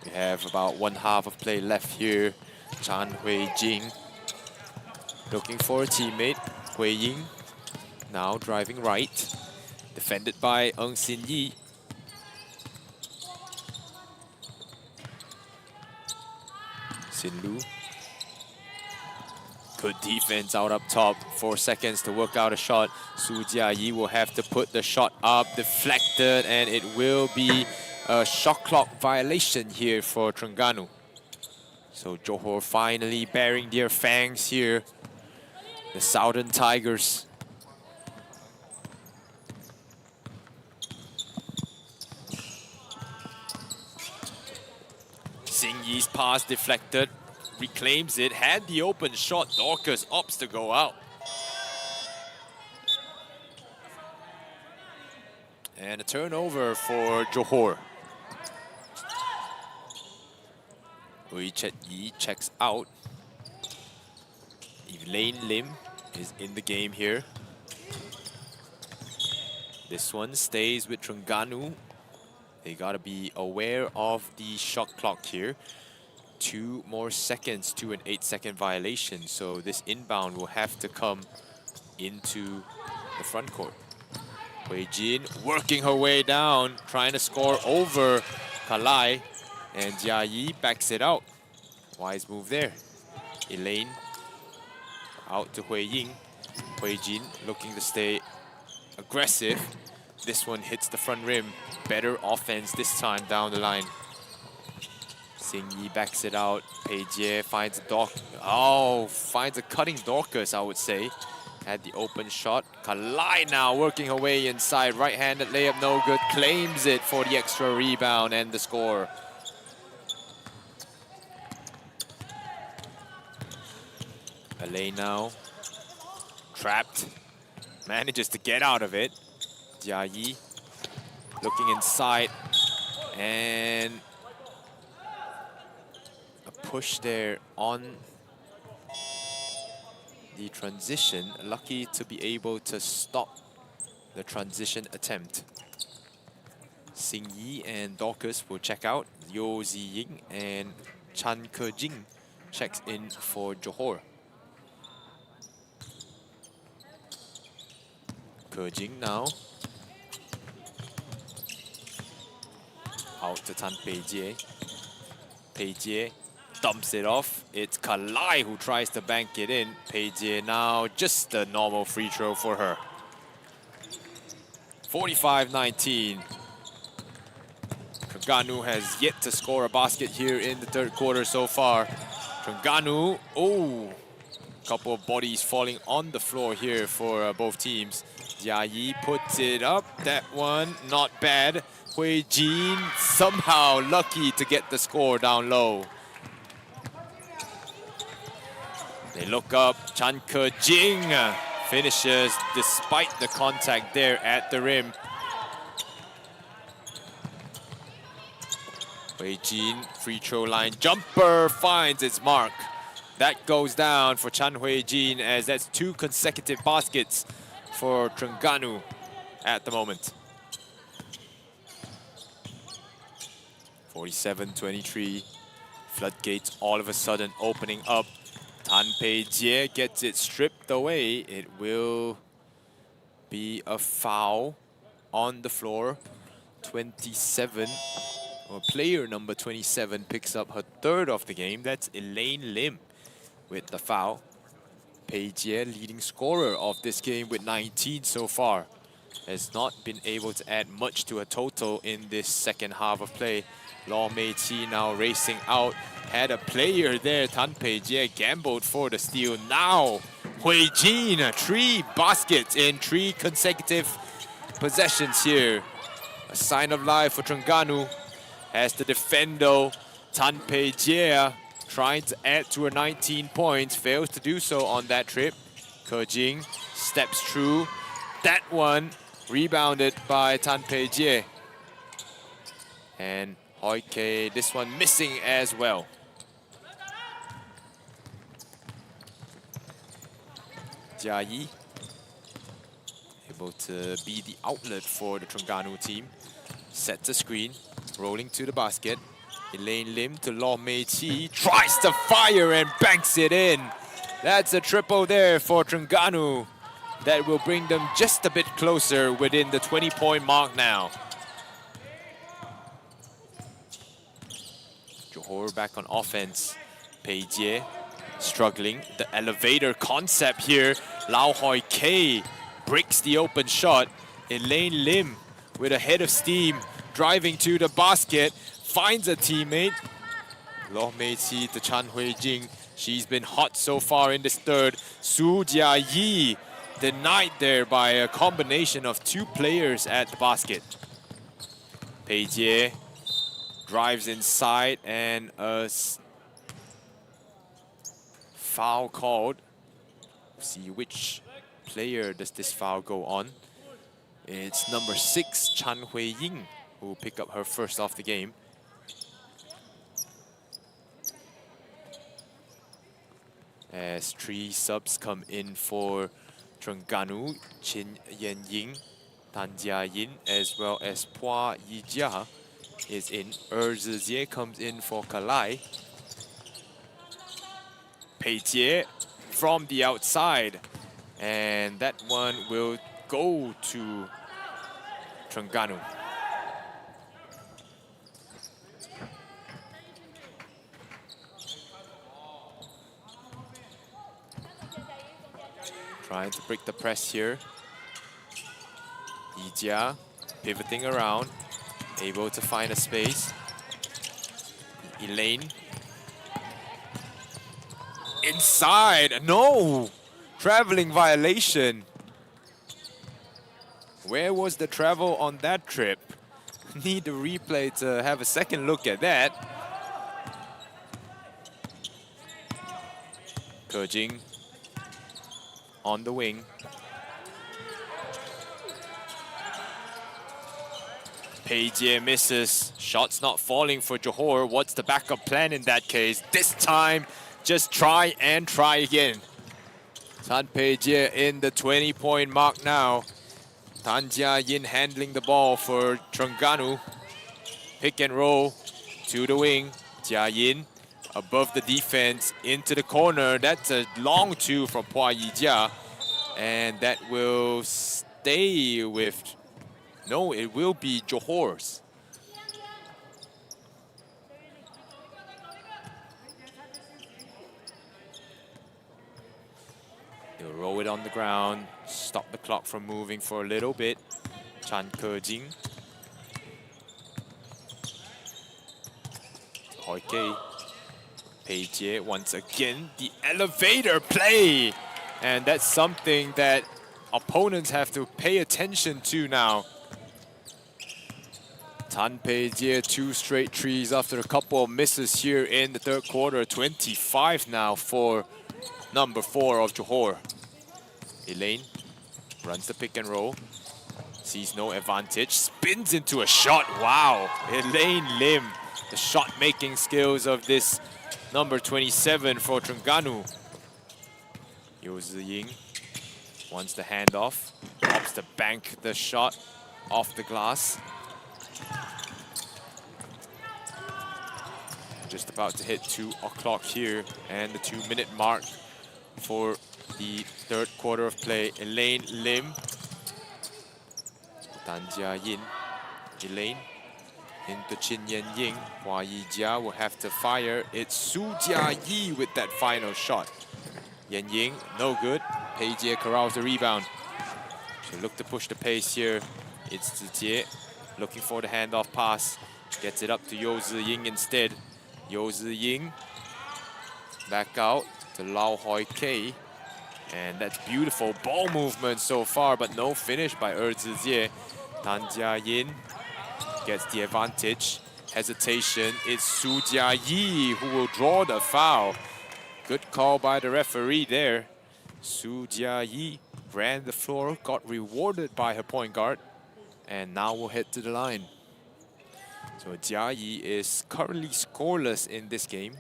We have about 1/2 of play left here. Chan Hui-jing looking for a teammate. Hui-ying now driving right. Defended by Eung Sin Yi. Sin Lu. Good defense out up top. 4 seconds to work out a shot. Su Jia-yi will have to put the shot up. Deflected, and it will be a shot clock violation here for Terengganu. So Johor finally baring their fangs here. The Southern Tigers. Sing Yi's pass deflected. Reclaims it. Had the open shot. Dorcas opts to go out. And a turnover for Johor. Ui Chet Yi checks out. Elaine Lim is in the game here. This one stays with Terengganu. They gotta be aware of the shot clock here. 2 more seconds to an 8-second violation. So this inbound will have to come into the front court. Hui Jin working her way down, trying to score over Kalai. And Jia Yi backs it out. Wise move there. Elaine out to Hui-ying. Hui Jin looking to stay aggressive. This one hits the front rim. Better offense this time down the line. Sing Yi backs it out. Pei-jie finds finds a cutting Dorcas, I would say. Had the open shot. Kalai now working her way inside. Right-handed layup, no good. Claims it for the extra rebound and the score. Elaine now trapped. Manages to get out of it. Jia Yi looking inside. And a push there on the transition. Lucky to be able to stop the transition attempt. Xing Yi and Dorcas will check out. Yo Ziying and Chan Ke-jing checks in for Johor. Ke-jing now. Out to Tan Pei-jie. Pei-jie dumps it off. It's Kalai who tries to bank it in. Pei-jie now just a normal free throw for her. 45-19. Terengganu has yet to score a basket here in the third quarter so far. Terengganu, oh, couple of bodies falling on the floor here for both teams. Jia Yi puts it up. That one, not bad. Hui Jin somehow lucky to get the score down low. They look up. Chan Ke-jing finishes despite the contact there at the rim. Hui Jin, free throw line jumper finds its mark. That goes down for Chan Hui Jin, as that's 2 consecutive baskets for Terengganu at the moment. 47-23. Floodgates all of a sudden opening up. Tan Pei-jie gets it stripped away. It will be a foul on the floor. 27. Well, player number 27 picks up her 3rd of the game. That's Elaine Lim with the foul. Pei-jie, leading scorer of this game with 19 so far, has not been able to add much to a total in this second half of play. Law Mei-chi now racing out. Had a player there. Tan Pei-jie gambled for the steal. Now, Hui Jin, 3 baskets in 3 consecutive possessions here. A sign of life for Terengganu. As the defender, Tan Pei-jie, trying to add to her 19 points, fails to do so on that trip. Ke-jing steps through. That one rebounded by Tan Pei-jie. And Hoi Kei, this one missing as well. Jia Yi able to be the outlet for the Terengganu team. Sets a screen, rolling to the basket. Elaine Lim to Law Mei-chi, tries to fire and banks it in. That's a triple there for Terengganu. That will bring them just a bit closer within the 20-point mark now. Johor back on offense. Pei-jie struggling. The elevator concept here. Lau Hoi Kei breaks the open shot. Elaine Lim with a head of steam, driving to the basket, finds a teammate. Law Mei-chi to Chan Hui Jing. She's been hot so far in this third. Su Jia Yi denied there by a combination of 2 players at the basket. Pei-jie drives inside and a foul called. See which player does this foul go on. It's number 6, Chan Hui Ying, who will pick up her 1st of the game. As 3 subs come in for Terengganu, Chin Yen Ying, Tan Jia Yin, as well as Pua Yijia is in. Zhizie comes in for Kalai. Pei-jie from the outside. And that one will go to Terengganu. Trying to break the press here. Yijia pivoting around, able to find a space. Elaine. Inside, no! Traveling violation. Where was the travel on that trip? Need the replay to have a second look at that. Ke-jing on the wing. Pei Jie misses. Shots not falling for Johor. What's the backup plan in that case? This time, just try and try again. Tan Pei Jie in the 20-point mark now. Tan Jia Yin handling the ball for Terengganu. Pick and roll to the wing. Jia Yin above the defense into the corner. That's a long two from Hua Yijia. And that will stay with... No, it will be Johor's. They'll roll it on the ground, stop the clock from moving for a little bit. Chan Ke-jing. Hoi Kei. Pei Jie once again, the elevator play. And that's something that opponents have to pay attention to now. Tan Pei Jie, 2 straight trees after a couple of misses here in the third quarter. 25 now for number 4 of Johor. Elaine runs the pick and roll. Sees no advantage. Spins into a shot. Wow. Elaine Lim. The shot-making skills of this number 27 for Terengganu. Yeo Ziying wants the handoff. Opts to bank the shot off the glass. Just about to hit 2 o'clock here, and the 2-minute mark for the third quarter of play. Elaine Lim. Tan Jia Yin. Elaine into Chin Yen Ying. Hua Yijia will have to fire. It's Su Jia Yi with that final shot. Yen Ying, no good. Pei Jie corrals the rebound. She'll look to push the pace here. It's Zijie looking for the handoff pass. Gets it up to Yeo Ziying instead. Yeo Ziying back out to Lau Hoi Kei. And that's beautiful ball movement so far, but no finish by Zijie. Tan Jia Yin gets the advantage. Hesitation. It's Su Jia Yi who will draw the foul. Good call by the referee there. Su Jia Yi ran the floor, got rewarded by her point guard, and now will head to the line. So Jia Yi is currently scoreless in this game,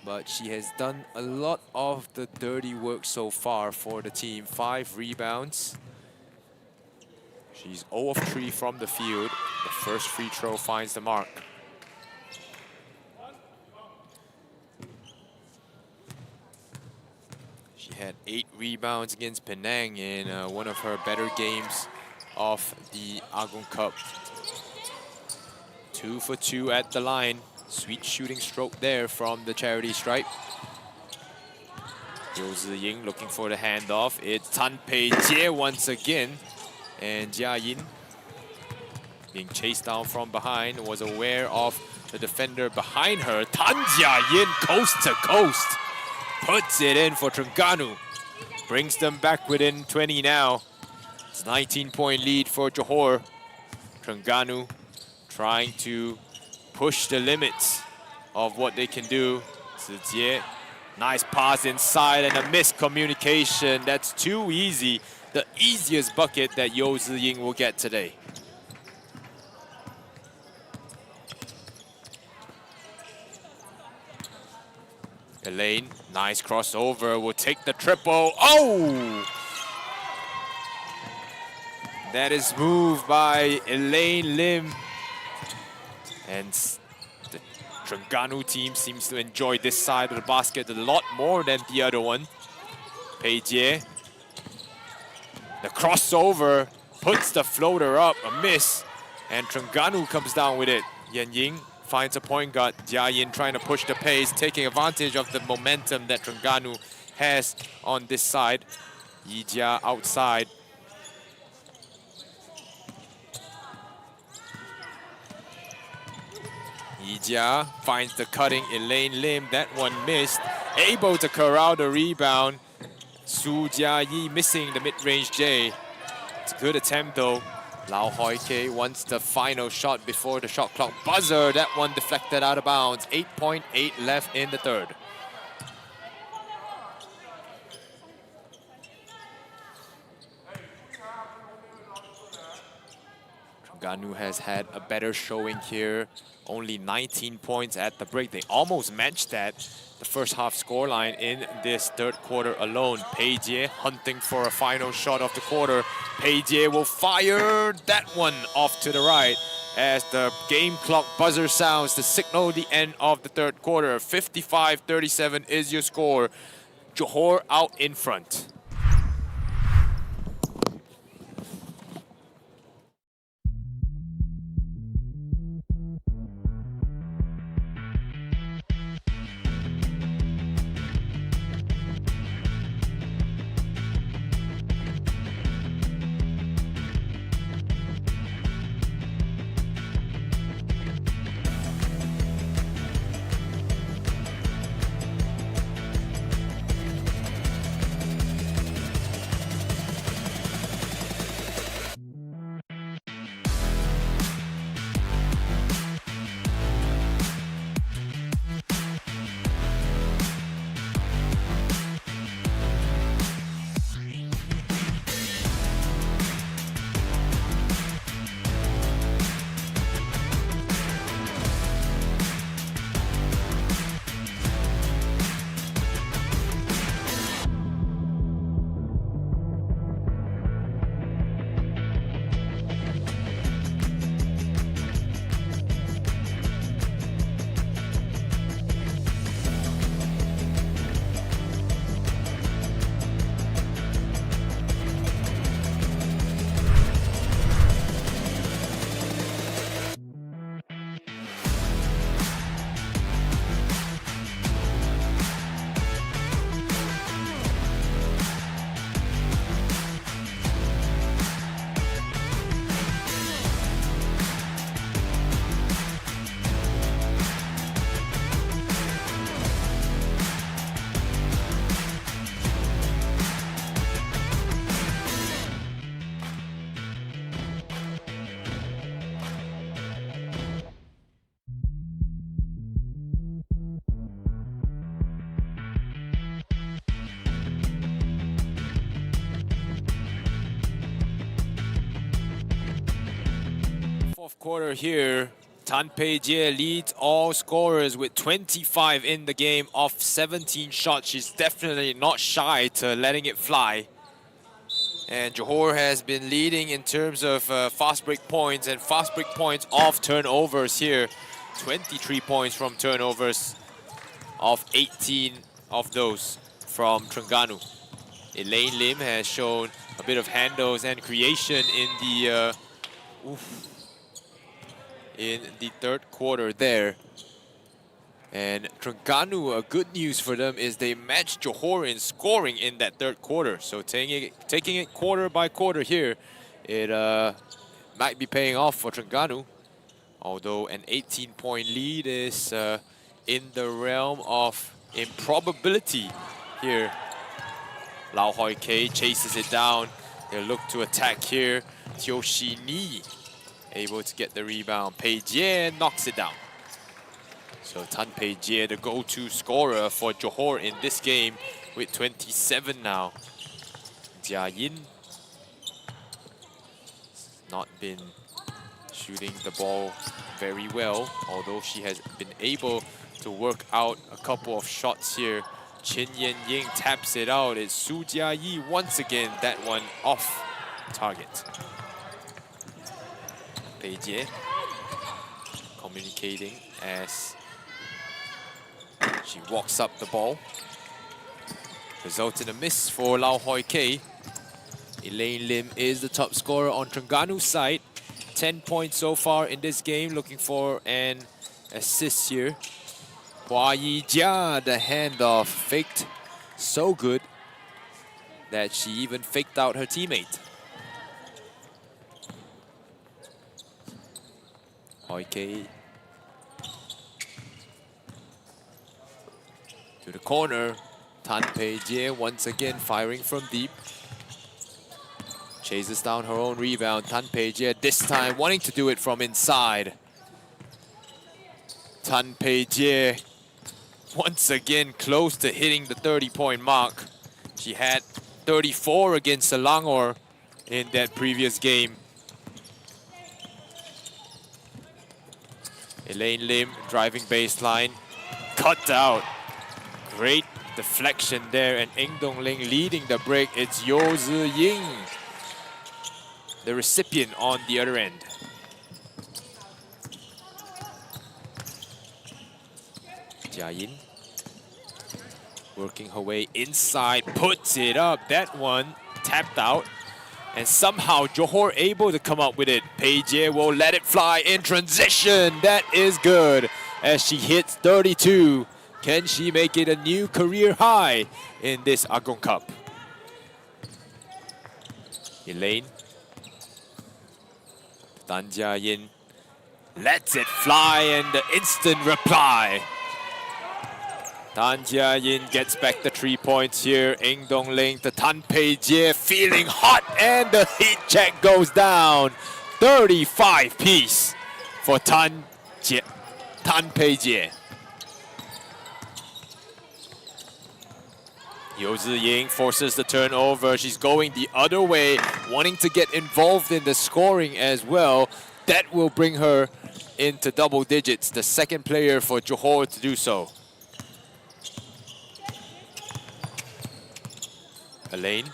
but she has done a lot of the dirty work so far for the team. 5 rebounds. She's 0 of 3 from the field. The first free throw finds the mark. She had 8 rebounds against Penang in one of her better games of the Agong Cup. 2 for 2 at the line. Sweet shooting stroke there from the charity stripe. Yeo Ziying looking for the handoff. It's Tan Pei Jie once again. And Jia Yin, being chased down from behind, was aware of the defender behind her. Tan Jia Yin, coast to coast. Puts it in for Terengganu. Brings them back within 20 now. It's a 19-point lead for Johor. Terengganu trying to push the limits of what they can do. Zijie, nice pass inside and a miscommunication. That's too easy. The easiest bucket that Yeo Ziying will get today. Elaine, nice crossover, will take the triple. Oh! That is moved by Elaine Lim. And the Terengganu team seems to enjoy this side of the basket a lot more than the other one. Pei Jie. The crossover puts the floater up, a miss. And Terengganu comes down with it. Yen Ying finds a point guard. Jia Yin trying to push the pace, taking advantage of the momentum that Terengganu has on this side. Yijia outside. Yijia finds the cutting Elaine Lim. That one missed. Able to corral the rebound. Su Jia Yi missing the mid-range J. It's a good attempt though. Lau Hoi Kei wants the final shot before the shot clock buzzer. That one deflected out of bounds. 8.8 left in the third. Terengganu has had a better showing here. Only 19 points at the break. They almost matched that, the first half scoreline in this third quarter alone. Pei Jie hunting for a final shot of the quarter. Pei Jie will fire that one off to the right as the game clock buzzer sounds to signal the end of the third quarter. 55-37 is your score. Johor out in front. Fourth quarter here, Tan Pei Jie leads all scorers with 25 in the game off 17 shots. She's definitely not shy to letting it fly. And Johor has been leading in terms of fast break points and fast break points off turnovers here. 23 points from turnovers, of 18 of those from Terengganu. Elaine Lim has shown a bit of handles and creation in the third quarter there. And Terengganu, good news for them is they matched Johor in scoring in that third quarter. So taking it quarter by quarter here, it might be paying off for Terengganu. Although an 18-point lead is in the realm of improbability here. Lau Hoi Kei chases it down. They look to attack here. Teo Shi Ni able to get the rebound. Pei Jie knocks it down. So Tan Pei Jie, the go-to scorer for Johor in this game with 27 now. Jia Yin not been shooting the ball very well, although she has been able to work out a couple of shots here. Chin Yen Ying taps it out. It's Su Jia Yi once again, that one off target. Pei Jie communicating as she walks up the ball. Result in a miss for Lau Hoi Kei. Elaine Lim is the top scorer on Terengganu's side. 10 points so far in this game, looking for an assist here. Hua Yijia, the handoff faked so good that she even faked out her teammate. Hoi Kei to the corner. Tan Pei Jie once again firing from deep. Chases down her own rebound. Tan Pei Jie this time wanting to do it from inside. Tan Pei Jie once again close to hitting the 30-point mark. She had 34 against Selangor in that previous game. Elaine Lim driving baseline, cut out. Great deflection there, and Eng Dong Ling leading the break. It's Yo Zi Ying, the recipient on the other end. Jia Yin working her way inside, puts it up. That one tapped out. And somehow Johor able to come up with it. Pei Jie will let it fly in transition. That is good as she hits 32. Can she make it a new career high in this Agong Cup? Elaine. Tan Jia Yin lets it fly and the instant reply. Tan Jia Yin gets back the 3 points here. Eng Dong Ling to Tan Pei Jie, feeling hot, and the heat check goes down. 35 piece for Tan Pei Jie. Yo Zi Ying forces the turnover. She's going the other way, wanting to get involved in the scoring as well. That will bring her into double digits, the second player for Johor to do so. Elaine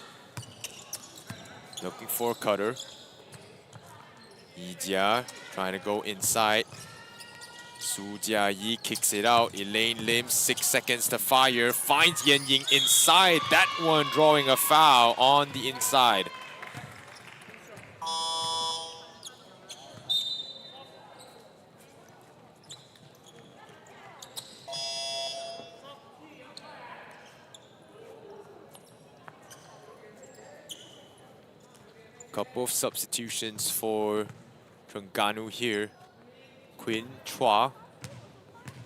looking for a cutter. Yi Jia trying to go inside. Su Jia Yi kicks it out. Elaine Lim, 6 seconds to fire. Finds Yan Ying inside. That one drawing a foul on the inside. Couple of substitutions for Terengganu here. Quinn Chua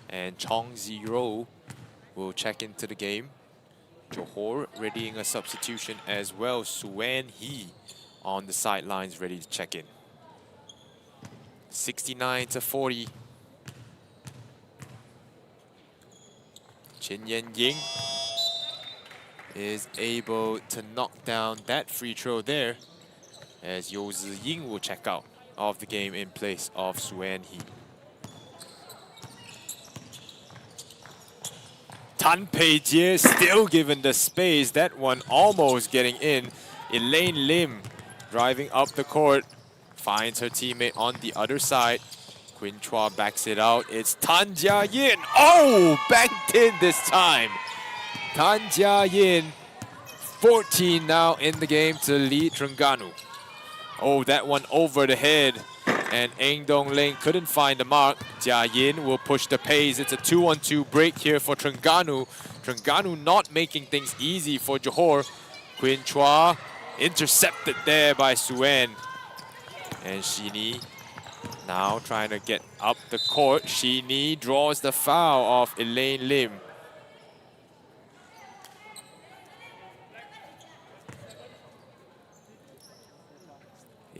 and Chong Zero will check into the game. Johor readying a substitution as well. Suan Hee on the sidelines ready to check in. 69-40. Chin Yen Ying is able to knock down that free throw there, as Yo Zi Ying will check out of the game in place of Suan Hee. Tan Pei Jie still given the space. That one almost getting in. Elaine Lim driving up the court, finds her teammate on the other side. Quinn Chua backs it out. It's Tan Jia Yin. Oh, banked in this time. Tan Jia Yin, 14 now in the game to lead Terengganu. Oh, that one over the head. And Eng Dong Ling couldn't find the mark. Jia Yin will push the pace. It's a 2-on-2 break here for Terengganu. Terengganu not making things easy for Johor. Quinn Chua intercepted there by Suan. And Shini now trying to get up the court. Shini draws the foul off Elaine Lim.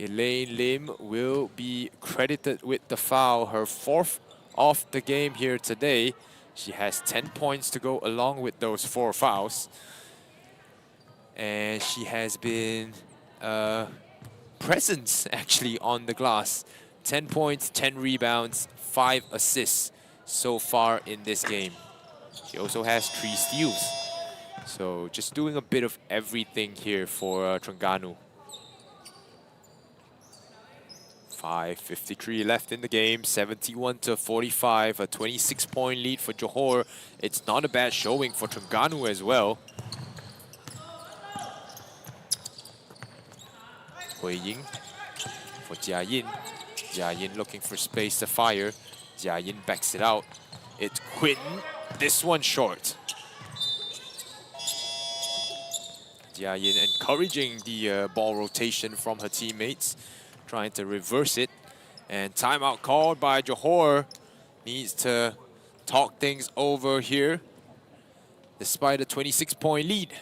Elaine Lim will be credited with the foul, her 4th of the game here today. She has 10 points to go along with those 4 fouls. And she has been a presence actually on the glass. 10 points, 10 rebounds, 5 assists so far in this game. She also has 3 steals. So just doing a bit of everything here for Terengganu. 5:53 left in the game, 71-45, a 26-point lead for Johor. It's not a bad showing for Terengganu as well. Hui Ying for Jia Yin. Jia Yin looking for space to fire. Jia Yin backs it out. It's Quinn. This one short. Jia Yin encouraging the ball rotation from her teammates, trying to reverse it. And timeout called by Johor. Needs to talk things over here despite a 26-point lead.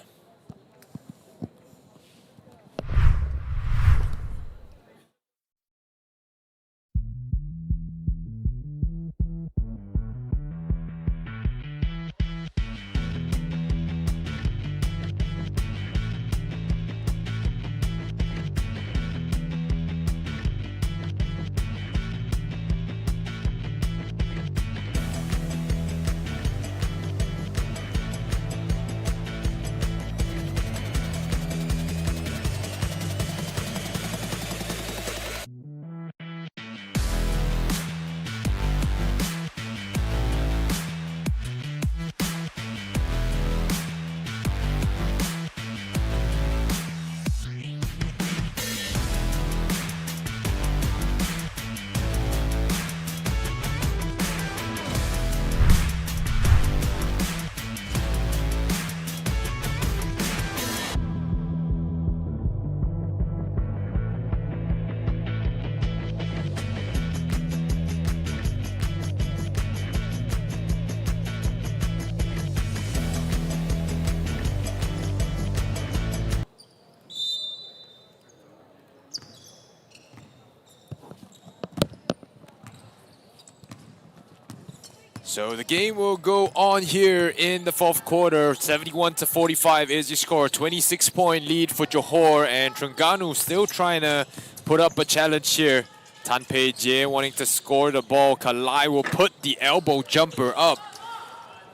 So the game will go on here in the fourth quarter. 71-45 is your score. 26-point lead for Johor, and Terengganu still trying to put up a challenge here. Tan Pei Jie wanting to score the ball. Kalai will put the elbow jumper up.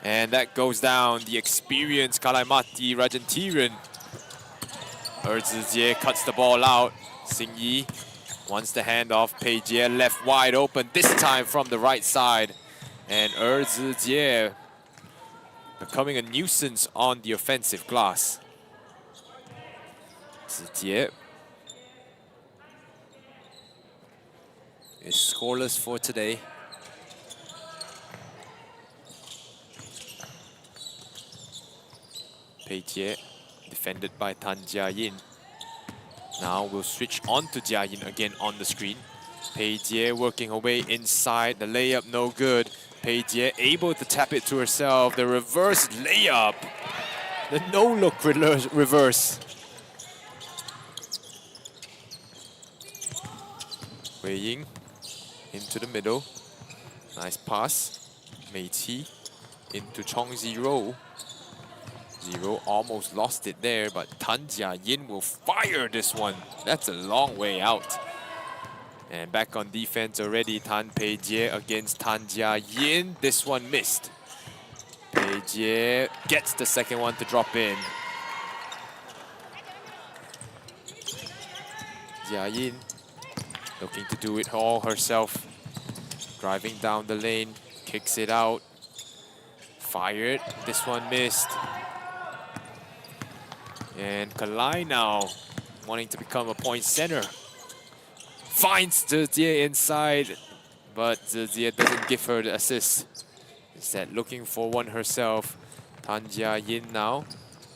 And that goes down. The experienced Kalaimati Rajantiran. Jie cuts the ball out. Sing Yi wants the handoff. Pei Jie left wide open, this time from the right side. And Jie becoming a nuisance on the offensive glass. Jie is scoreless for today. Pei Jie defended by Tan Jia Yin. Now we'll switch on to Jia Yin again on the screen. Pei Jie working her way inside. The layup no good. Pei Jie able to tap it to herself. The reverse layup. The no-look reverse. Wei Ying into the middle. Nice pass. Mei Qi into Chong Zero. Zero almost lost it there, but Tan Jia Yin will fire this one. That's a long way out. And back on defense already, Tan Pei Jie against Tan Jia Yin. This one missed. Pei Jie gets the second one to drop in. Jia Yin looking to do it all herself. Driving down the lane, kicks it out. Fired, this one missed. And Kalai now wanting to become a point center. Finds Jie inside, but Jie doesn't give her the assist. Instead, looking for one herself. Tan Jia Yin now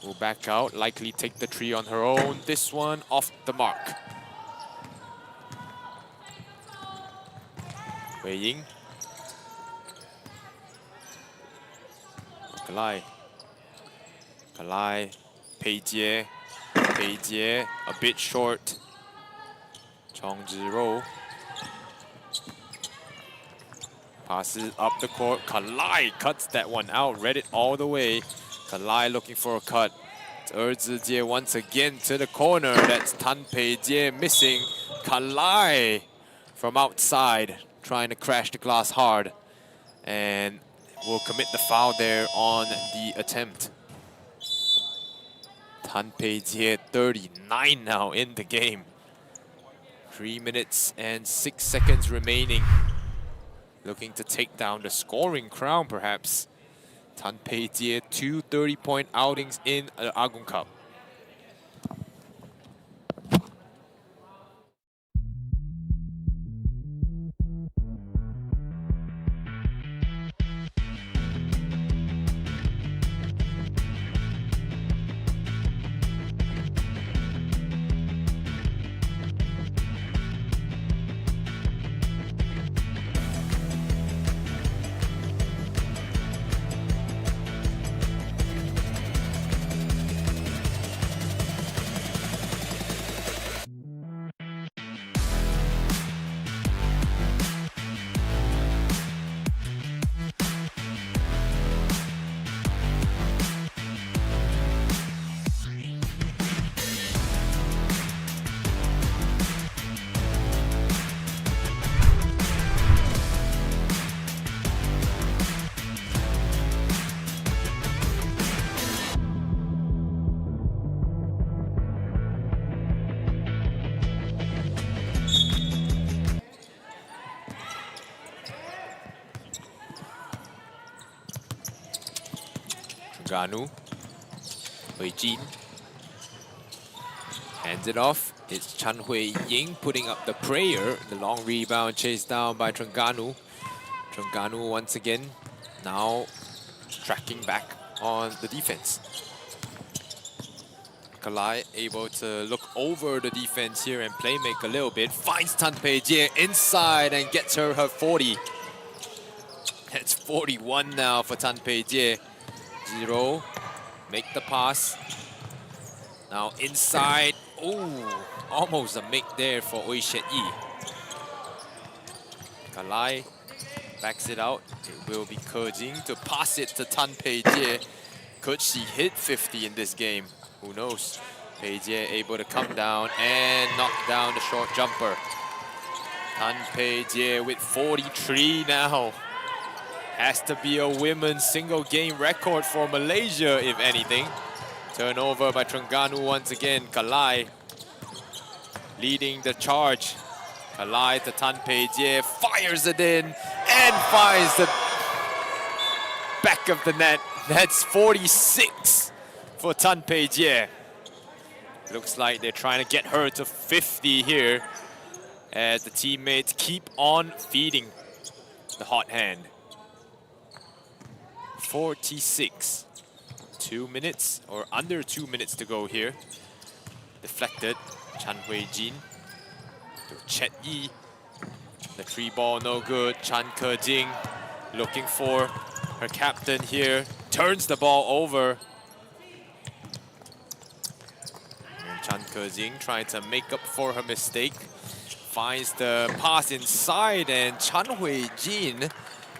will back out, likely take the three on her own. This one off the mark. Wei Ying. Kalai. Kalai. Pei Jie. Pei Jie a bit short. Chong Zhiro passes up the court. Kalai cuts that one out, read it all the way. Kalai looking for a cut. Jie once again to the corner. That's Tan Pei Jie missing. Kalai from outside trying to crash the glass hard, and will commit the foul there on the attempt. Tan Pei Jie 39 now in the game. 3 minutes and 6 seconds remaining. Looking to take down the scoring crown, perhaps. Tan Pei Jie, 2 30-point outings in the Agong Cup. Terengganu. Hui Jin hands it off. It's Chan Hui Ying putting up the prayer. The long rebound chased down by Terengganu. Terengganu once again now tracking back on the defense. Kalai able to look over the defense here and play make a little bit. Finds Tan Pei Jie inside and gets her 40. That's 41 now for Tan Pei Jie. Zero, make the pass. Now inside. Oh, almost a make there for Oi Shet Yi. Kalai Backs it out. It will be Ke Jing to pass it to Tan Pei Jie. Could she hit 50 in this game? Who knows? Pei Jie able to come down and knock down the short jumper. Tan Pei Jie with 43 now. Has to be a women's single game record for Malaysia, if anything. Turnover by Terengganu once again. Kalai leading the charge. Kalai to Tan Pei Jie, fires it in and finds the back of the net. That's 46 for Tan Pei Jie. Looks like they're trying to get her to 50 here as the teammates keep on feeding the hot hand. 46. 2 minutes or under 2 minutes to go here. Deflected. Chan Hui-jin to Chet Yi. The 3 ball no good. Chan Ke Jing looking for her captain here. Turns the ball over. And Chan Ke Jing trying to make up for her mistake. Finds the pass inside, and Chan Hui-jin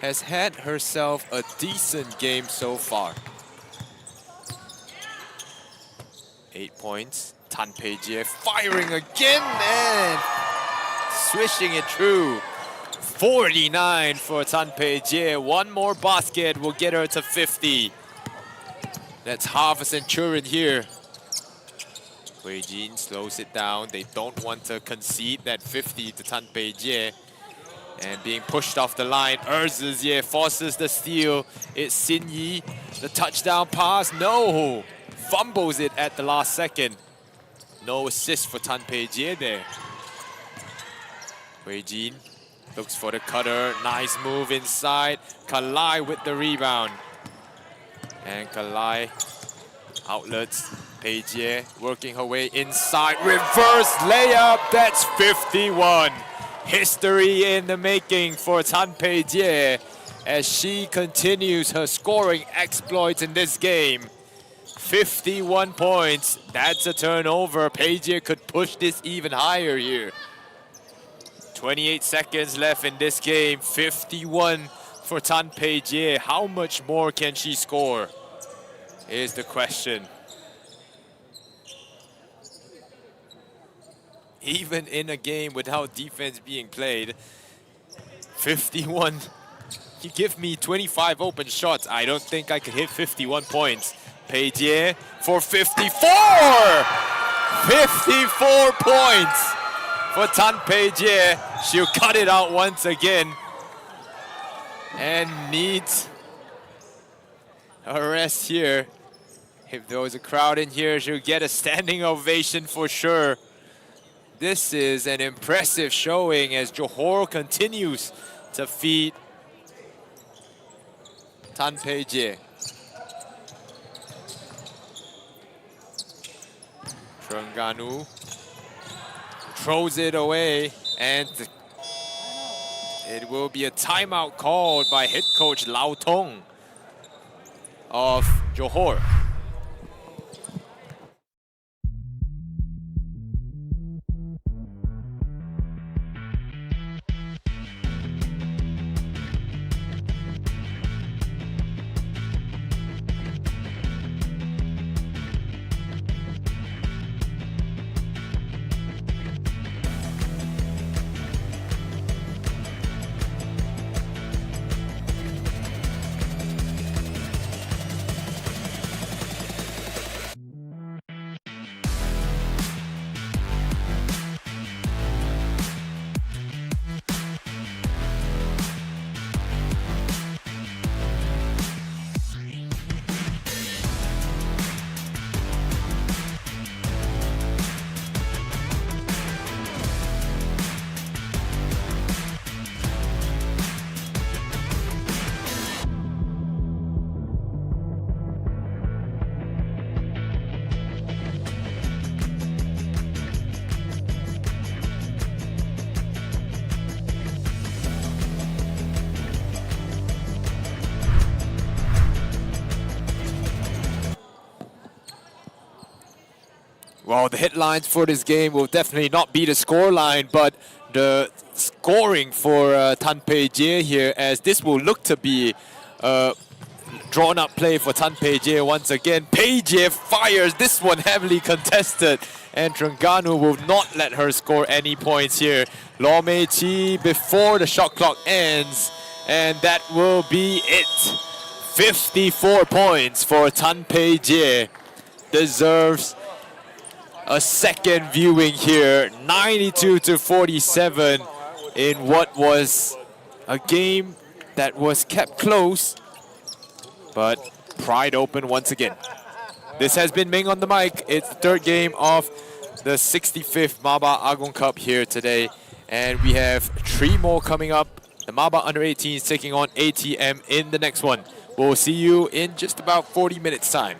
has had herself a decent game so far. 8 points. Tan Pei Jie firing again and swishing it through. 49 for Tan Pei Jie. One more basket will get her to 50. That's half a centurion here. Hui Jin slows it down. They don't want to concede that 50 to Tan Pei Jie. And being pushed off the line, Erzizie forces the steal. It's Xin Yi. The touchdown pass, no! Fumbles it at the last second. No assist for Tan Pei Jie there. Hui Jin looks for the cutter. Nice move inside. Kalai with the rebound. And Kalai outlets. Pei Jie working her way inside. Reverse layup. That's 51. History in the making for Tan Pei Jie as she continues her scoring exploits in this game. 51 points. That's a turnover. Pei Jie could push this even higher here. 28 seconds left in this game. 51 for Tan Pei Jie. How much more can she score? Is the question. Even in a game without defense being played, 51. You give me 25 open shots, I don't think I could hit 51 points. Pei Jie for 54! 54 points for Tan Pei Jie. She'll cut it out once again and needs a rest here. If there was a crowd in here, she'll get a standing ovation for sure. This is an impressive showing as Johor continues to feed Tan Pei Jie. Terengganu throws it away, and it will be a timeout called by head coach Lau Tong of Johor. Well, the headlines for this game will definitely not be the scoreline, but the scoring for Tan Pei Jie here, as this will look to be a drawn-up play for Tan Pei Jie once again. Pei Jie fires, this one heavily contested, and Terengganu will not let her score any points here. Law Mei Chi before the shot clock ends, and that will be it. 54 points for Tan Pei Jie. Deserves a second viewing here. 92-47 in what was a game that was kept close, but pried open once again. This has been Ming on the mic. It's the third game of the 65th MABA Agong Cup here today, and we have 3 more coming up. The MABA Under-18s taking on ATM in the next one. We'll see you in just about 40 minutes time.